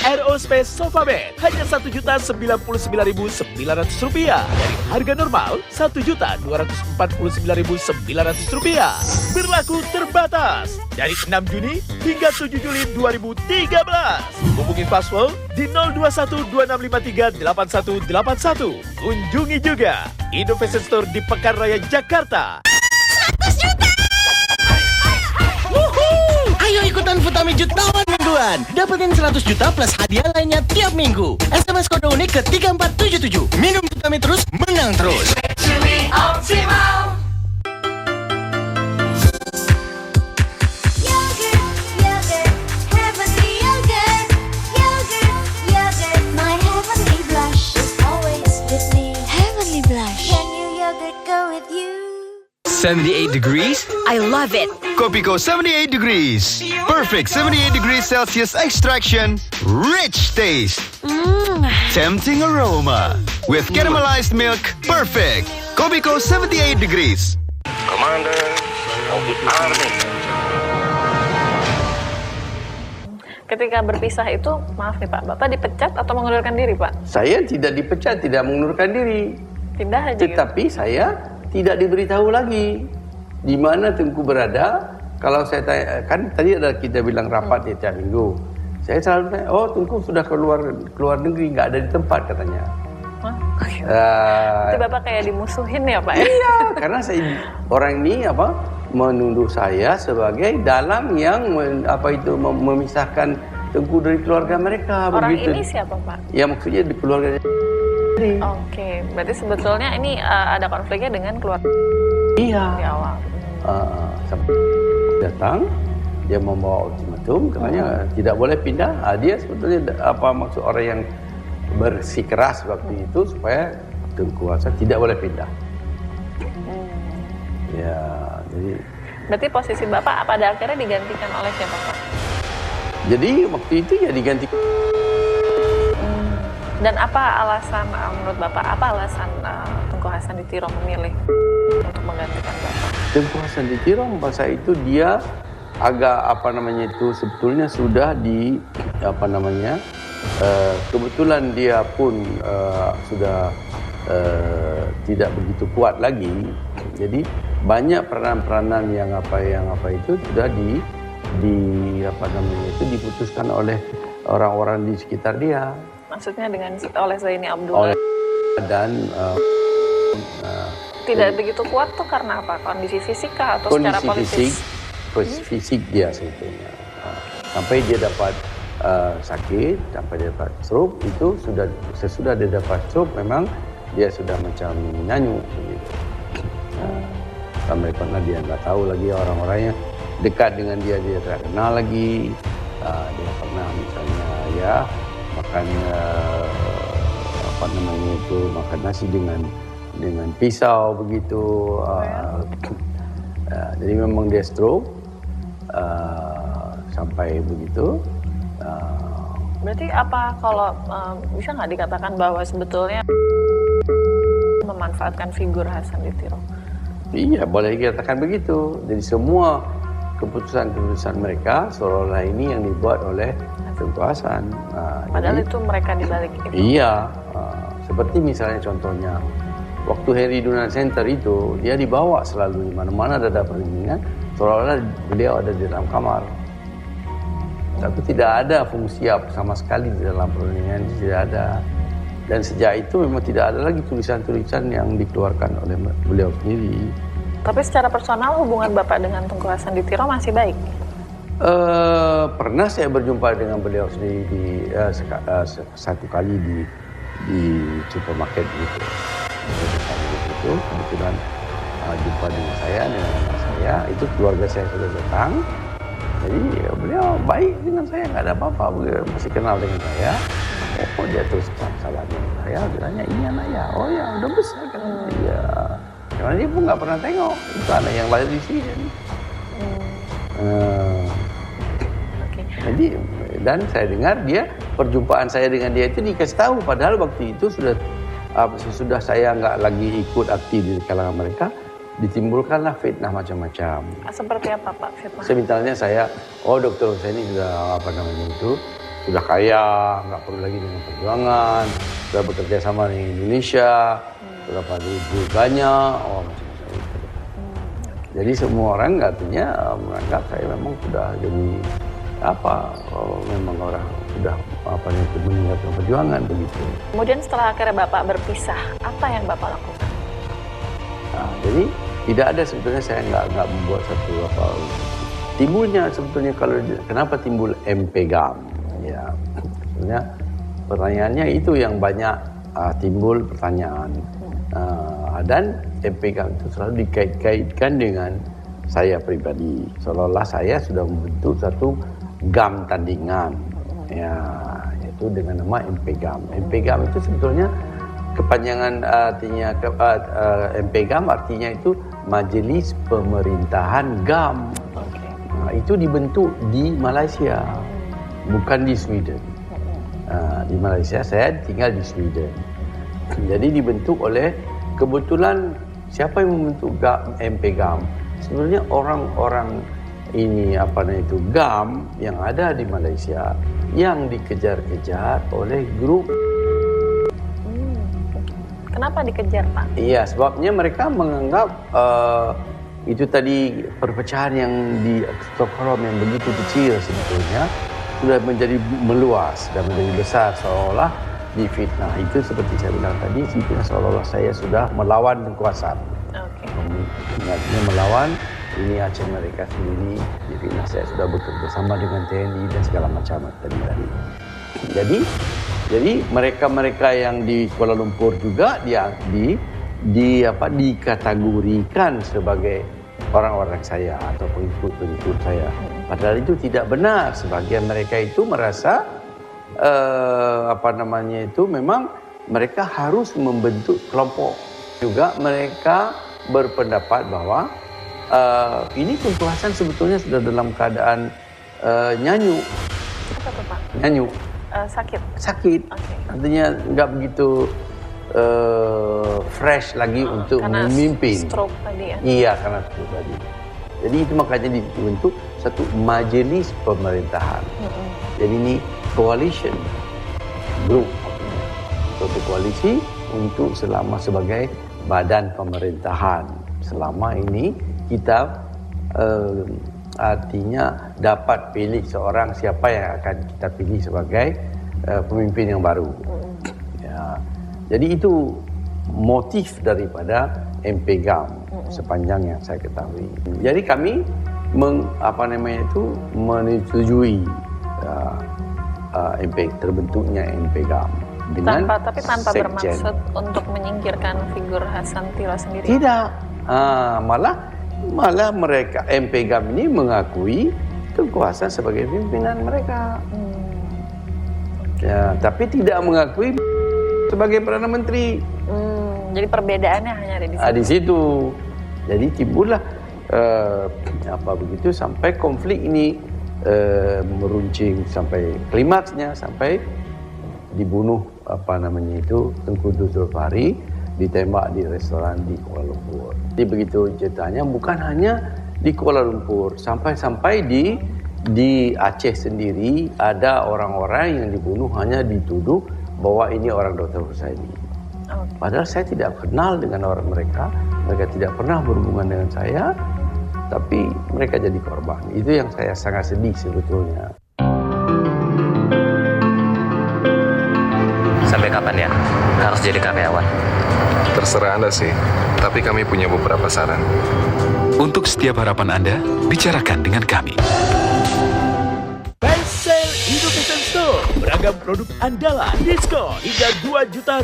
Aerospace Sofa Bed hanya Rp1.099.900 dari harga normal Rp1.249.900. Berlaku terbatas dari 6 Juni hingga 7 Juli 2013. Hubungi Fastwell di 02126538181. Kunjungi juga Innovation Store di Pekarraya, Jakarta. 100 juta! Ayo ikutan Futami Jutawan mingguan. Dapetin 100 juta plus hadiah lainnya tiap minggu. SMS kode unik ke 3477. Minum Futami terus, menang terus. Optimal. Heavenly Blush. Can you yogurt go with you? 78 degrees? I love it. Kopiko 78 degrees. Perfect 78 degrees Celsius extraction. Rich taste. Tempting aroma. With caramelized milk. Perfect. Kopiko 78 degrees. Commander of the Army. Ketika berpisah itu, maaf nih Pak, Bapak dipecat atau mengundurkan diri Pak? Saya tidak dipecat, tidak mengundurkan diri. Pindah aja Tetapi saya tidak diberitahu lagi di mana Tengku berada. Kalau saya tanya, kan tadi ada kita bilang rapat tiap minggu. Saya selalu tanya, oh Tengku sudah keluar negeri, nggak ada di tempat katanya. Itu Bapak kayak dimusuhin ya Pak? Iya, karena orang ini menuduh saya sebagai dalang yang memisahkan Tengku dari keluarga mereka. Orang begitu. ini siapa Pak? Ya maksudnya di keluarga. Oke, berarti sebetulnya ini ada konfliknya dengan keluarga. Iya. Di awal. Sampai datang, dia membawa ultimatum, katanya tidak boleh pindah. Dia sebetulnya apa maksud orang yang bersikeras waktu itu supaya Tengku Hasan tidak boleh pindah. Ya, jadi. Berarti posisi Bapak pada akhirnya digantikan oleh siapa Pak? Jadi waktu itu ya diganti. Dan apa alasan menurut Bapak, apa alasan Tengku Hasan Ditiro memilih untuk menggantikan Bapak? Tengku Hasan Ditiro masa itu dia agak sebetulnya sudah kebetulan dia pun sudah tidak begitu kuat lagi. Jadi banyak peranan-peranan yang itu sudah diputuskan oleh orang-orang di sekitar dia. Maksudnya oleh Zaini Abdullah. Dan tidak begitu kuat tuh karena apa? Kondisi fisik kah atau secara politis? Kondisi fisik dia sebetulnya. Sampai dia dapat sakit, sampai dia dapat stroke, itu sesudah dia dapat stroke memang dia sudah macam nyanyuk begitu. Sampai pernah dia nggak tahu lagi orang-orangnya dekat dengan dia tidak kenal lagi. Dia pernah misalnya makan makan nasi dengan pisau begitu. Jadi memang dia stroke sampai begitu. Berarti apa kalau bisa nggak dikatakan bahwa sebetulnya memanfaatkan figur Hasan Ditiro? Iya, boleh dikatakan begitu. Jadi semua keputusan-keputusan mereka seolah-olah ini yang dibuat oleh Tengku Hasan. Padahal itu mereka dibalik itu. Iya, seperti misalnya contohnya waktu Heri Dunan Center itu dia dibawa selalu di mana-mana ada perundingan, seolah-olah beliau ada di dalam kamar. Tapi tidak ada fungsi sama sekali di dalam perundingan, tidak ada. Dan sejak itu memang tidak ada lagi tulisan-tulisan yang dikeluarkan oleh beliau sendiri. Tapi secara personal hubungan Bapak dengan Tengku Hasan Ditiro masih baik? Pernah saya berjumpa dengan beliau sendiri di satu kali di supermarket gitu. Kebetulan jumpa dengan saya, dengan anak saya. Itu keluarga saya sudah datang. Jadi beliau baik dengan saya, nggak ada apa-apa. Beliau masih kenal dengan saya. Oh, dia terus salam dengan saya. Bilangnya, ini anaknya. Oh ya, udah besar kan. Iya. Karena dia pun nggak pernah tengok. Itu anak yang lahir di sini. Jadi, dan saya dengar perjumpaan saya dengan dia itu dikasih tahu. Padahal waktu itu sudah saya nggak lagi ikut aktif di kalangan mereka, ditimbulkanlah fitnah macam-macam. Seperti apa Pak fitnah? Misalnya saya, Dr. Hussaini sudah sudah kaya, nggak perlu lagi dengan perjuangan, sudah bekerja sama dengan Indonesia, sudah duit banyak, macam-macam itu. Jadi semua orang katanya menganggap saya memang sudah jadi memang orang sudah meninggalkan perjuangan begitu. Kemudian setelah akhirnya Bapak berpisah, apa yang Bapak lakukan? Nah, jadi tidak ada sebetulnya, saya nggak membuat satu timbulnya sebetulnya kenapa timbul MPGAM ya, sebenarnya pertanyaannya itu yang banyak timbul pertanyaan dan MPGAM itu selalu dikait-kaitkan dengan saya pribadi, seolah-olah saya sudah membentuk satu GAM tandingan, ya, yaitu dengan nama MPGAM. MPGAM itu sebetulnya kepanjangan artinya MPGAM artinya itu Majelis Pemerintahan GAM. Nah, itu dibentuk di Malaysia, bukan di Sweden. Di Malaysia, saya tinggal di Sweden. Jadi dibentuk oleh, kebetulan siapa yang membentuk MPGAM? Sebenarnya orang-orang ini GAM yang ada di Malaysia yang dikejar-kejar oleh grup. Kenapa dikejar Pak? Iya, sebabnya mereka menganggap itu tadi perpecahan yang di Stockholm yang begitu kecil sebetulnya sudah menjadi meluas dan menjadi besar, seolah difitnah. Itu seperti saya bilang tadi, seolah-olah saya sudah melawan kekuasaan. Artinya melawan ini Aceh mereka sendiri, jadi saya sudah bekerja sama dengan TNI dan segala macam tadi. Jadi mereka yang di Kuala Lumpur juga dikategorikan sebagai orang-orang saya atau pengikut saya. Padahal itu tidak benar. Sebagian mereka itu merasa memang mereka harus membentuk kelompok. Juga mereka berpendapat bahwa ini kekuasaan sebetulnya sudah dalam keadaan nyanyuk. Apa tuh Pak? Nyanyuk. Sakit. Okay. Artinya nggak begitu fresh lagi untuk memimpin. Karena stroke tadi ya? Iya, karena stroke tadi. Jadi itu makanya dibentuk satu majelis pemerintahan. Jadi ini coalition group, suatu koalisi untuk selama sebagai badan pemerintahan. Selama ini kita artinya dapat pilih seorang siapa yang akan kita pilih sebagai pemimpin yang baru. Ya. Jadi itu motif daripada MPGAM sepanjang yang saya ketahui. Jadi kami menyetujui terbentuknya MPGAM dengan tanpa bermaksud untuk menyingkirkan figur Hasantila sendiri. Tidak. Malah mereka MPGAM ini mengakui kekuasaan sebagai pimpinan mereka. Ya, tapi tidak mengakui sebagai Perdana Menteri. Jadi perbedaannya hanya ada di situ. Di situ. Jadi timbullah begitu sampai konflik ini meruncing sampai klimaksnya, sampai dibunuh Tengku Zulfari, ditembak di restoran di Kuala Lumpur. Jadi begitu ceritanya, bukan hanya di Kuala Lumpur, sampai di Aceh sendiri ada orang-orang yang dibunuh hanya dituduh bahwa ini orang Dr. Hussaini. Padahal saya tidak kenal dengan orang mereka tidak pernah berhubungan dengan saya, tapi mereka jadi korban. Itu yang saya sangat sedih sebetulnya. Sampai kapan ya harus jadi karyawan? Terserah Anda sih, tapi kami punya beberapa saran. Untuk setiap harapan Anda, bicarakan dengan kami. Best Sale Education Store. beragam produk andalan, diskon hingga Rp2 juta.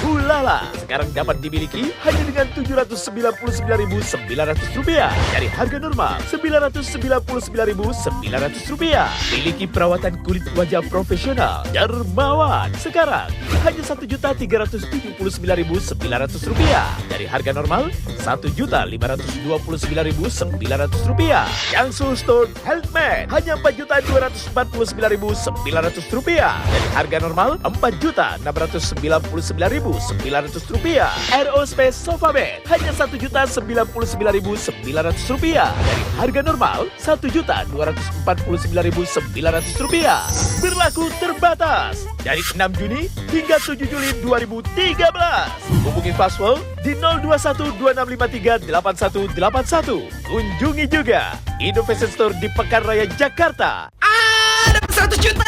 Ulala, sekarang dapat dimiliki hanya dengan Rp799.900 dari harga normal Rp999.900. Miliki perawatan kulit wajah profesional Dermawan, sekarang hanya Rp1.379.900 dari harga normal Rp1.529.900. Yang Soulstone Healthman hanya Rp4.249.900 dari harga normal Rp4.699.900. Aerospace Sofa Bed hanya Rp1.099.900 dari harga normal Rp1.249.900. Berlaku terbatas dari 6 Juni hingga 7 Juli 2013. Hubungi Fastwell di 02126538181. Kunjungi juga Innovation Store di Pekan Raya Jakarta. Ada 100 juta!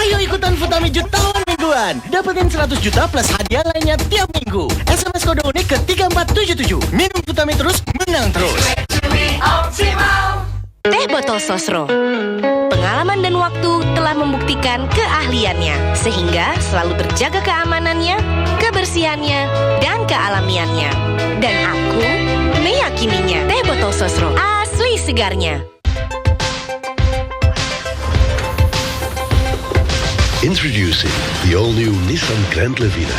Ayo ikutan Futami Jutawan mingguan. Dapetin 100 juta plus hadiah lainnya tiap minggu. SMS kode unik ke 3477. Minum Futami terus, menang terus. Teh botol Sosro. Pengalaman dan waktu telah membuktikan keahliannya, sehingga selalu terjaga keamanannya, kebersihannya, dan kealamiannya. Dan aku meyakininya. Teh botol Sosro, asli segarnya. Introducing the all-new Nissan Grand Levina.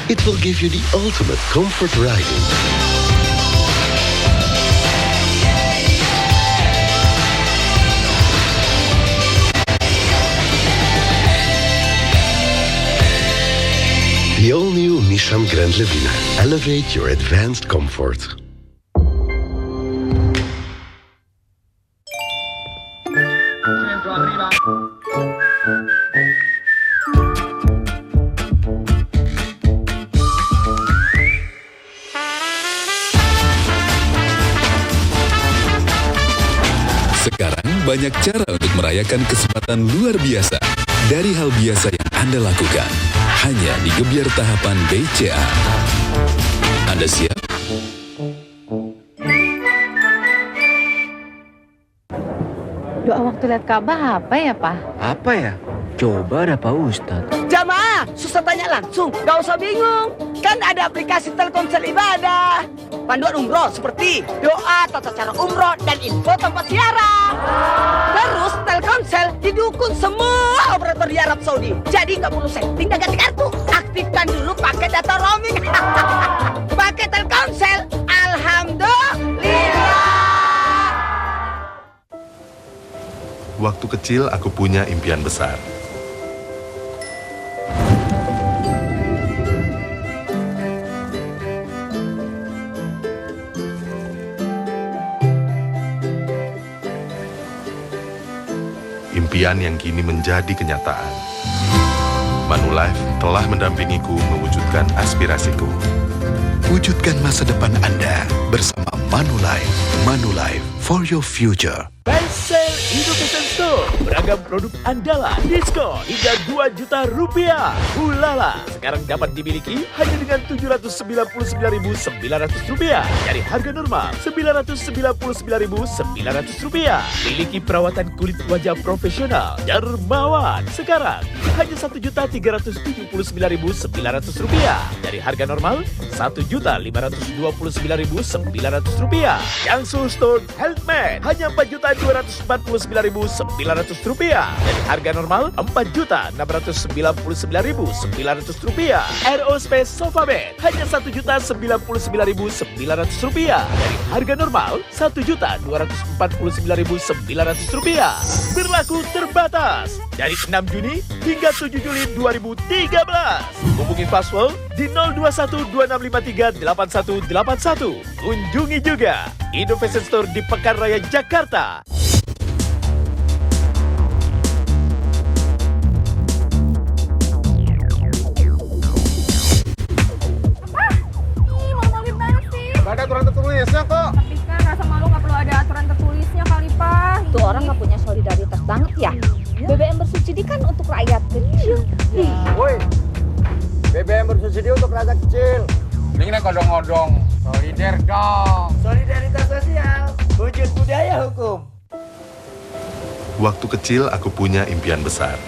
It will give you the ultimate comfort riding. The all-new Nissan Grand Levina. Elevate your advanced comfort. Sekarang banyak cara untuk merayakan kesempatan luar biasa dari hal biasa yang Anda lakukan. Hanya di Gebiar Tahapan BCA. Anda siap? Doa waktu lihat Ka'bah apa ya, Pak? Apa ya? Coba ada Pak Ustadz. Jamaah, susah tanya langsung, gak usah bingung. Kan ada aplikasi Telkomsel Ibadah. Panduan umroh seperti doa, tata cara umroh, dan info tempat ziarah. Terus Telkomsel didukung semua operator di Arab Saudi. Jadi nggak perlu setting dan ganti kartu. Aktifkan dulu pakai data roaming. Pakai Telkomsel, alhamdulillah. Waktu kecil aku punya impian besar. Impian yang kini menjadi kenyataan. Manulife telah mendampingiku mewujudkan aspirasiku. Wujudkan masa depan Anda bersama Manulife. Manulife for your future. Bensel Innovation Store, beragam produk andalan, diskon hingga Rp2 juta. Ulala, sekarang dapat dimiliki hanya dengan Rp799.900 dari harga normal Rp999.900. Miliki perawatan kulit wajah profesional Dermawan, sekarang hanya Rp1.379.900 dari harga normal Rp1.529.900. Yang Soulstone Healthman hanya Rp4.249.900 dari harga normal Rp4.699.900. Aerospace Sofa Bed hanya Rp1.099.900 dari harga normal Rp1.249.900. Berlaku terbatas dari 6 Juni hingga 7 Juli 2013. Hubungi Fastwell di 02126538181. Kunjungi juga Innovation Store di Pekan Raya Jakarta. Gak ada aturan tertulisnya kok. Tapi kan rasa malu gak perlu ada aturan tertulisnya kali, Pak. Tuh orang gak punya solidaritas banget ya. BBM bersubsidi kan untuk rakyat kecil. Woi, BBM bersubsidi untuk rakyat kecil. Mending odong-odong. Solider dong. Solidaritas sosial, wujud budaya hukum. Waktu kecil aku punya impian besar.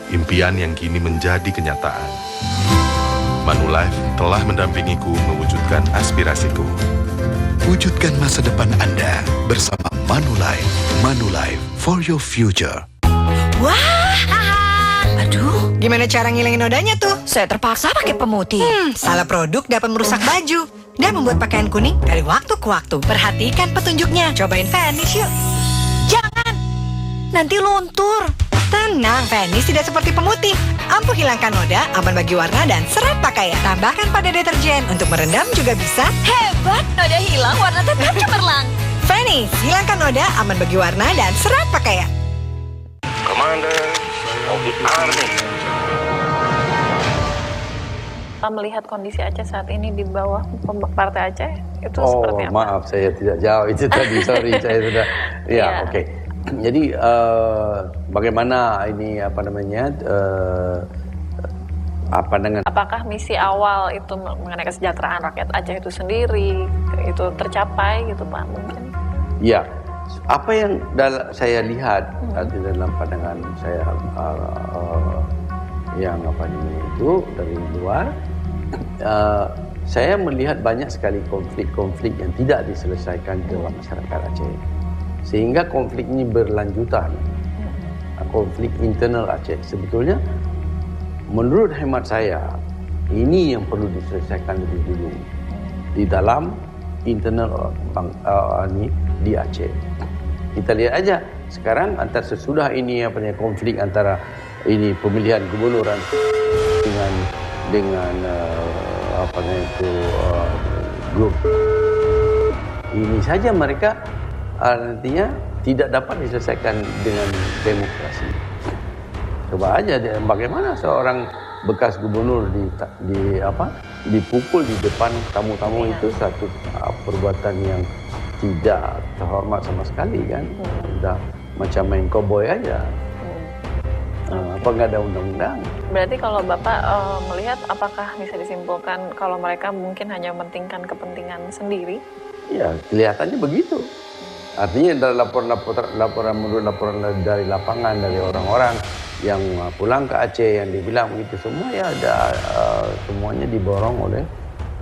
Impian yang kini menjadi kenyataan. Manulife telah mendampingiku mewujudkan aspirasiku. Wujudkan masa depan Anda bersama Manulife. Manulife for your future. Wah, aduh, gimana cara ngilangin nodanya tuh? Saya terpaksa pakai pemutih. Salah produk dapat merusak baju dan membuat pakaian kuning dari waktu ke waktu. Perhatikan petunjuknya. Cobain Vanish yuk. Jangan, nanti luntur. Tenang, Vanish tidak seperti pemutih. Ampuh hilangkan noda, aman bagi warna dan serat pakaian. Tambahkan pada deterjen untuk merendam juga bisa. Hebat, noda hilang, warna tetap cemerlang. Vanish, hilangkan noda, aman bagi warna dan serat pakaian. Komandan, Audit Army. Melihat kondisi Aceh saat ini di bawah Partai Aceh, itu seperti apa? Maaf, saya tidak jawab itu tadi. Sorry, saya sudah. Ya, oke. Jadi bagaimana ini apakah misi awal itu mengenai kesejahteraan rakyat Aceh itu sendiri itu tercapai gitu Pak mungkin? Ya, apa yang saya lihat di dalam pandangan saya yang itu dari luar, saya melihat banyak sekali konflik-konflik yang tidak diselesaikan dalam masyarakat Aceh. Sehingga konflik ini berlanjutan. Konflik internal Aceh. Sebetulnya, menurut hemat saya, ini yang perlu diselesaikan lebih dulu. Di dalam internal di Aceh. Kita lihat aja, sekarang sesudah ini konflik antara ini pemilihan gubernur dengan grup. Ini saja mereka nantinya tidak dapat diselesaikan dengan demokrasi. Coba aja bagaimana seorang bekas gubernur dipukul di depan tamu-tamu itu satu perbuatan yang tidak terhormat sama sekali kan. Sudah macam main koboi aja. Apa nggak ada undang-undang? Berarti kalau Bapak melihat apakah bisa disimpulkan kalau mereka mungkin hanya mementingkan kepentingan sendiri? Ya, kelihatannya begitu. Artinya dari laporan dari lapangan dari orang-orang yang pulang ke Aceh yang dibilang begitu semua ya ada semuanya diborong oleh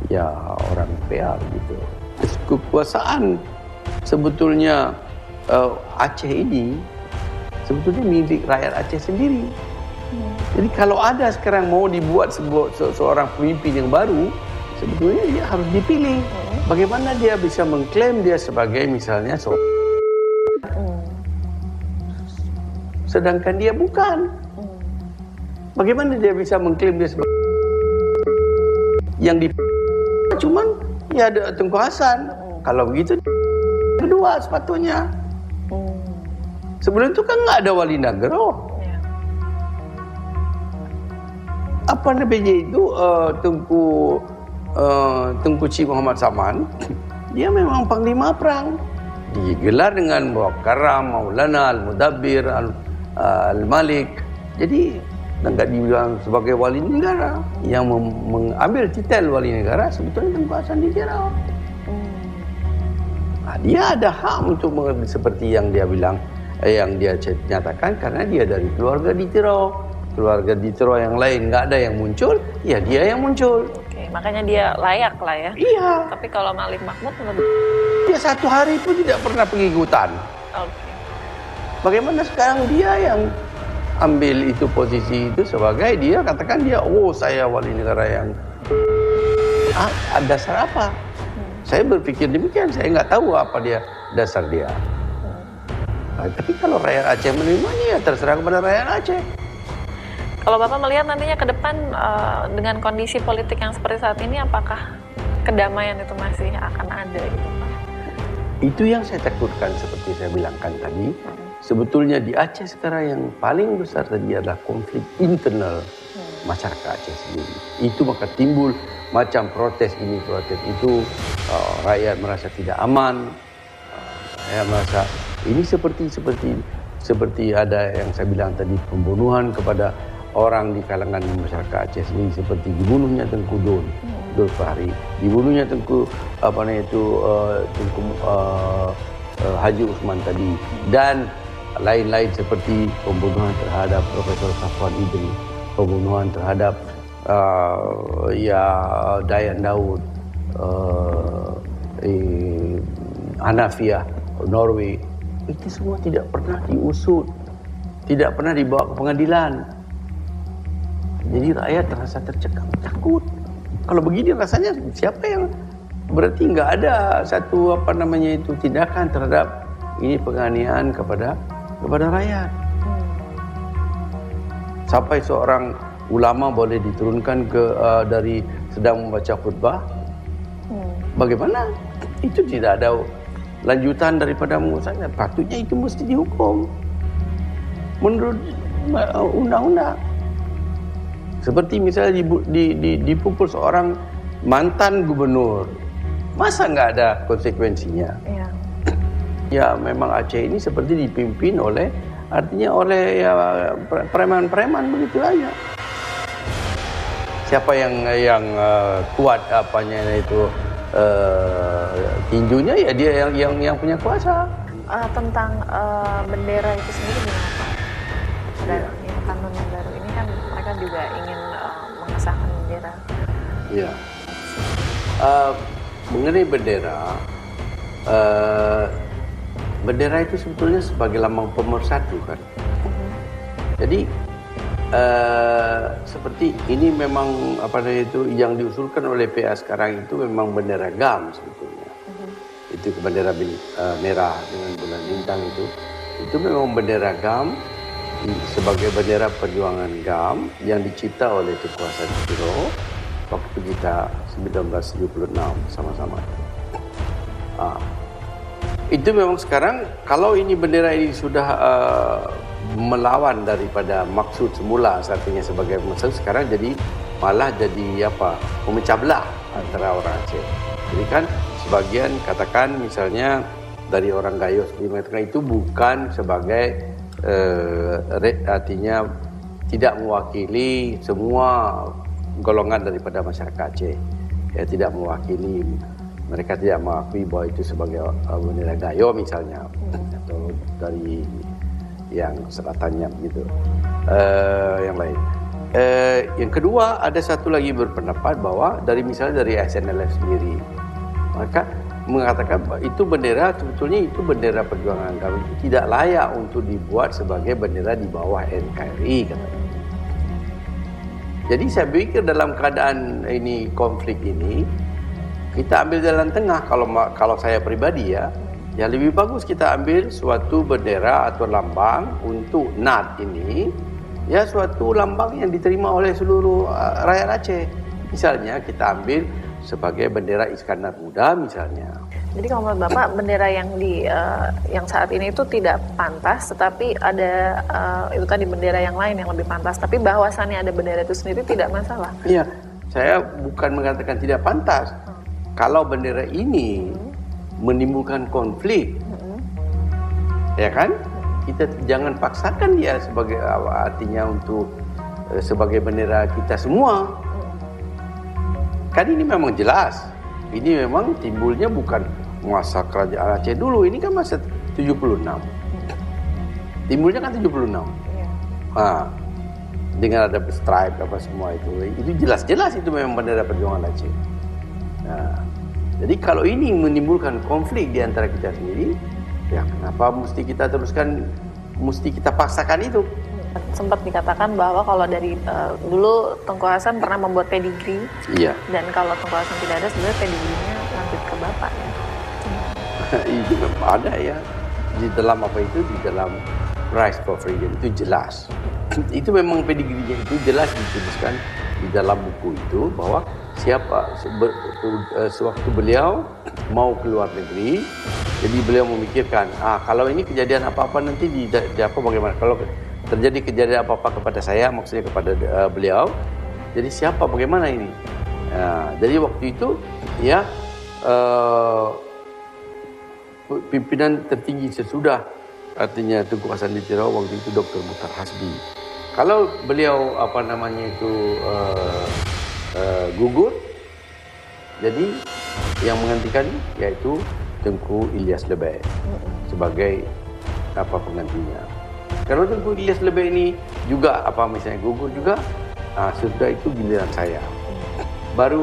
ya orang PA gitu. Kekuasaan sebetulnya Aceh ini sebetulnya milik rakyat Aceh sendiri. Jadi kalau ada sekarang mau dibuat seorang pemimpin yang baru, sebetulnya dia harus dipilih. Bagaimana dia bisa mengklaim dia sebagai misalnya sedangkan dia bukan. Bagaimana dia bisa mengklaim dia sebagai yang cuman ya ada Tengku Hasan. Kalau begitu kedua sepatutnya. Sebelum itu kan nggak ada Wali Nagro. Apa namanya itu Tengku Cik Muhammad Saman, dia memang panglima perang. Digelar dengan bawa Karam, Maulana, Al-Mudabbir, Al-Malik. Jadi enggak dibilang sebagai wali negara. Yang mengambil titel wali negara sebetulnya Tengku Hasan Dijerau. Dia ada hak untuk seperti yang dia bilang, yang dia nyatakan karena dia dari keluarga Dijerau. Keluarga Dijerau yang lain nggak ada yang muncul, ya dia yang muncul. Makanya dia layak lah ya. Iya. Tapi kalau Malik Mahmud dia satu hari pun tidak pernah pergi ke hutan. Bagaimana sekarang dia yang ambil itu posisi itu sebagai dia katakan dia saya wali negara yang dasar apa? Saya berpikir demikian, saya nggak tahu apa dia dasar dia. Tapi kalau rakyat Aceh menerimanya ya terserah kepada rakyat Aceh. Kalau Bapak melihat nantinya ke depan dengan kondisi politik yang seperti saat ini, apakah kedamaian itu masih akan ada gitu Pak? Itu yang saya takutkan seperti saya bilangkan tadi. Sebetulnya di Aceh sekarang yang paling besar tadi adalah konflik internal masyarakat Aceh sendiri. Itu maka timbul macam protes ini, protes itu. Rakyat merasa tidak aman. Rakyat merasa ini seperti seperti ada yang saya bilang tadi, pembunuhan kepada orang di kalangan masyarakat Aceh sendiri, seperti dibunuhnya Tengku Dul Fahri, dibunuhnya Tengku Haji Usman tadi, dan lain-lain seperti pembunuhan terhadap Profesor Safwan Idris, pembunuhan terhadap Dayan Daud, Hanafiah Norway, itu semua tidak pernah diusut, tidak pernah dibawa ke pengadilan. Jadi rakyat terasa tercekam, takut. Kalau begini rasanya siapa yang, berarti nggak ada satu tindakan terhadap ini, penganiayaan kepada rakyat. Sampai seorang ulama boleh diturunkan dari sedang membaca khutbah. Bagaimana? Itu tidak ada lanjutan daripada mengusahanya. Patutnya itu mesti dihukum menurut undang-undang. Seperti misalnya dipukul seorang mantan gubernur, masa nggak ada konsekuensinya? Ya memang Aceh ini seperti dipimpin oleh preman-preman begitu aja. Siapa yang kuat tinjunya, ya dia yang punya kuasa. Tentang bendera itu sendiri gimana Pak? Ada kanun yang baru ini kan mereka juga ingin mengesahkan bendera. Iya. Mengenai bendera, bendera itu sebetulnya sebagai lambang pemersatu kan. Jadi seperti ini memang yang diusulkan oleh PA sekarang itu memang bendera GAM sebetulnya. Itu bendera merah dengan bulan bintang itu memang bendera GAM sebagai bendera perjuangan GAM yang dicipta oleh Tengku Hasan Siro waktu kita 1976 sama-sama. Itu memang sekarang kalau ini bendera ini sudah melawan daripada maksud semula, artinya sebagai maksud, sekarang malah jadi memecah belah antara orang Aceh. Jadi kan sebagian katakan misalnya dari orang Gayo seperti mengatakan itu bukan sebagai artinya tidak mewakili semua golongan daripada masyarakat Aceh. Ya, tidak mewakili, mereka tidak mengakui bahwa itu sebagai bendera Gayo misalnya, atau dari yang selatannya begitu. Yang lain. Yang kedua, ada satu lagi berpendapat bahwa misalnya dari SNLF sendiri, maka mengatakan bahwa itu bendera sebetulnya itu bendera perjuangan kami itu tidak layak untuk dibuat sebagai bendera di bawah NKRI katanya. Jadi saya pikir dalam keadaan ini, konflik ini, kita ambil jalan tengah. Kalau saya pribadi ya lebih bagus kita ambil suatu bendera atau lambang untuk NAD ini, ya suatu lambang yang diterima oleh seluruh rakyat Aceh. Misalnya kita ambil sebagai bendera Iskandar Muda misalnya. Jadi kalau menurut Bapak bendera yang saat ini itu tidak pantas, tetapi ada itu tadi bendera yang lain yang lebih pantas. Tapi bahwasannya ada bendera itu sendiri tidak masalah. Iya, saya bukan mengatakan tidak pantas. Kalau bendera ini menimbulkan konflik, ya kan? Kita jangan paksakan dia sebagai artinya untuk sebagai bendera kita semua. Kan ini memang jelas. Ini memang timbulnya bukan masa kerajaan Aceh dulu. Ini kan masa 76. Timbulnya kan 76. Dengan ada stripe apa semua itu jelas-jelas itu memang bendera perjuangan Aceh. Nah, jadi kalau ini menimbulkan konflik di antara kita sendiri, ya kenapa mesti kita teruskan, mesti kita paksakan itu? Sempat dikatakan bahwa kalau dari dulu Tengku Hasan pernah membuat pedigree. Iya. Dan kalau Tengku Hasan tidak ada, sebenarnya pedigree-nya lanjut ke Bapak ya. Itu memang ada ya. Di dalam di dalam Prize for Freedom itu jelas. Itu memang pedigree-nya itu jelas dituliskan di dalam buku itu bahwa sewaktu beliau mau keluar negeri, jadi beliau memikirkan, kalau ini kejadian apa-apa nanti di bagaimana? Kalau terjadi kejadian apa-apa kepada saya, maksudnya kepada beliau, jadi siapa, bagaimana ini? Jadi waktu itu ya pimpinan tertinggi sesudah artinya Tengku Hasan Tirau waktu itu Dr. Muhtar Hasbi. Kalau beliau gugur, jadi yang menggantikan yaitu Tengku Ilyas Lebay sebagai penggantinya. Kalau Tengku Ilyas Lebay ini juga misalnya gugur juga, sudah itu giliran saya. Baru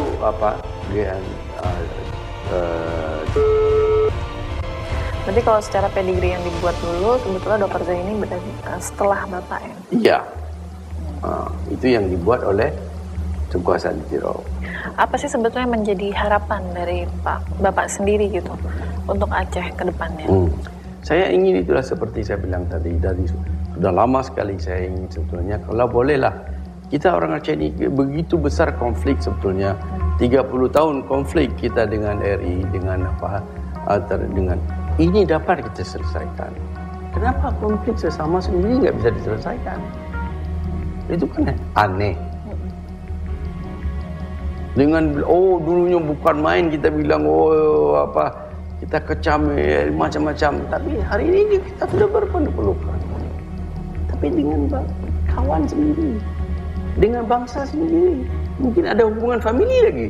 giliran. Berarti kalau secara pedigree yang dibuat dulu, sebetulnya Dr. Zaini setelah Bapak ya? Iya. Itu yang dibuat oleh Tengku Hasan Tirau. Apa sih sebetulnya menjadi harapan dari Bapak sendiri gitu untuk Aceh ke depannya? Saya ingin itulah seperti saya bilang tadi, dari sudah lama sekali saya ingin sebetulnya, kalau bolehlah, kita orang Aceh ini begitu besar konflik sebetulnya, 30 tahun konflik kita dengan RI, dengan dengan ini dapat kita selesaikan. Kenapa konflik sesama sendiri nggak bisa diselesaikan? Itu kan aneh. Dengan dulunya bukan main kita bilang kita kecam macam-macam, tapi hari ini kita sudah berpelukan. Tapi dengan kawan sendiri, dengan bangsa sendiri, mungkin ada hubungan famili lagi.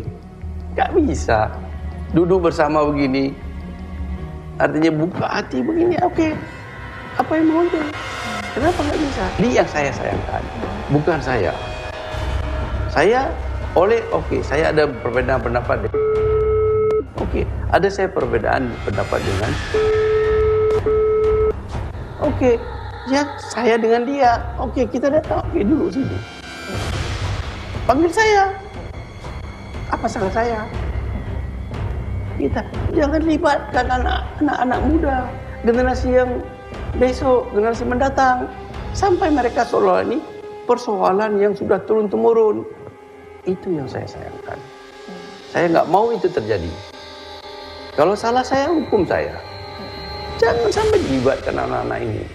Nggak bisa duduk bersama begini. Artinya buka hati begini, oke. Apa yang mau itu? Kenapa nggak bisa? Dia yang saya sayangkan, bukan saya. Saya saya ada perbedaan pendapat. Ada saya perbedaan pendapat dengan. Ya saya dengan dia. Kita datang. Dulu sini. Panggil saya. Apa salah saya? Kita jangan libatkan anak-anak muda, generasi yang besok, generasi mendatang, sampai mereka seolah ini persoalan yang sudah turun-temurun. Itu yang saya sayangkan. Saya nggak mau itu terjadi. Kalau salah saya, hukum saya. Jangan sampai dilibatkan anak-anak ini.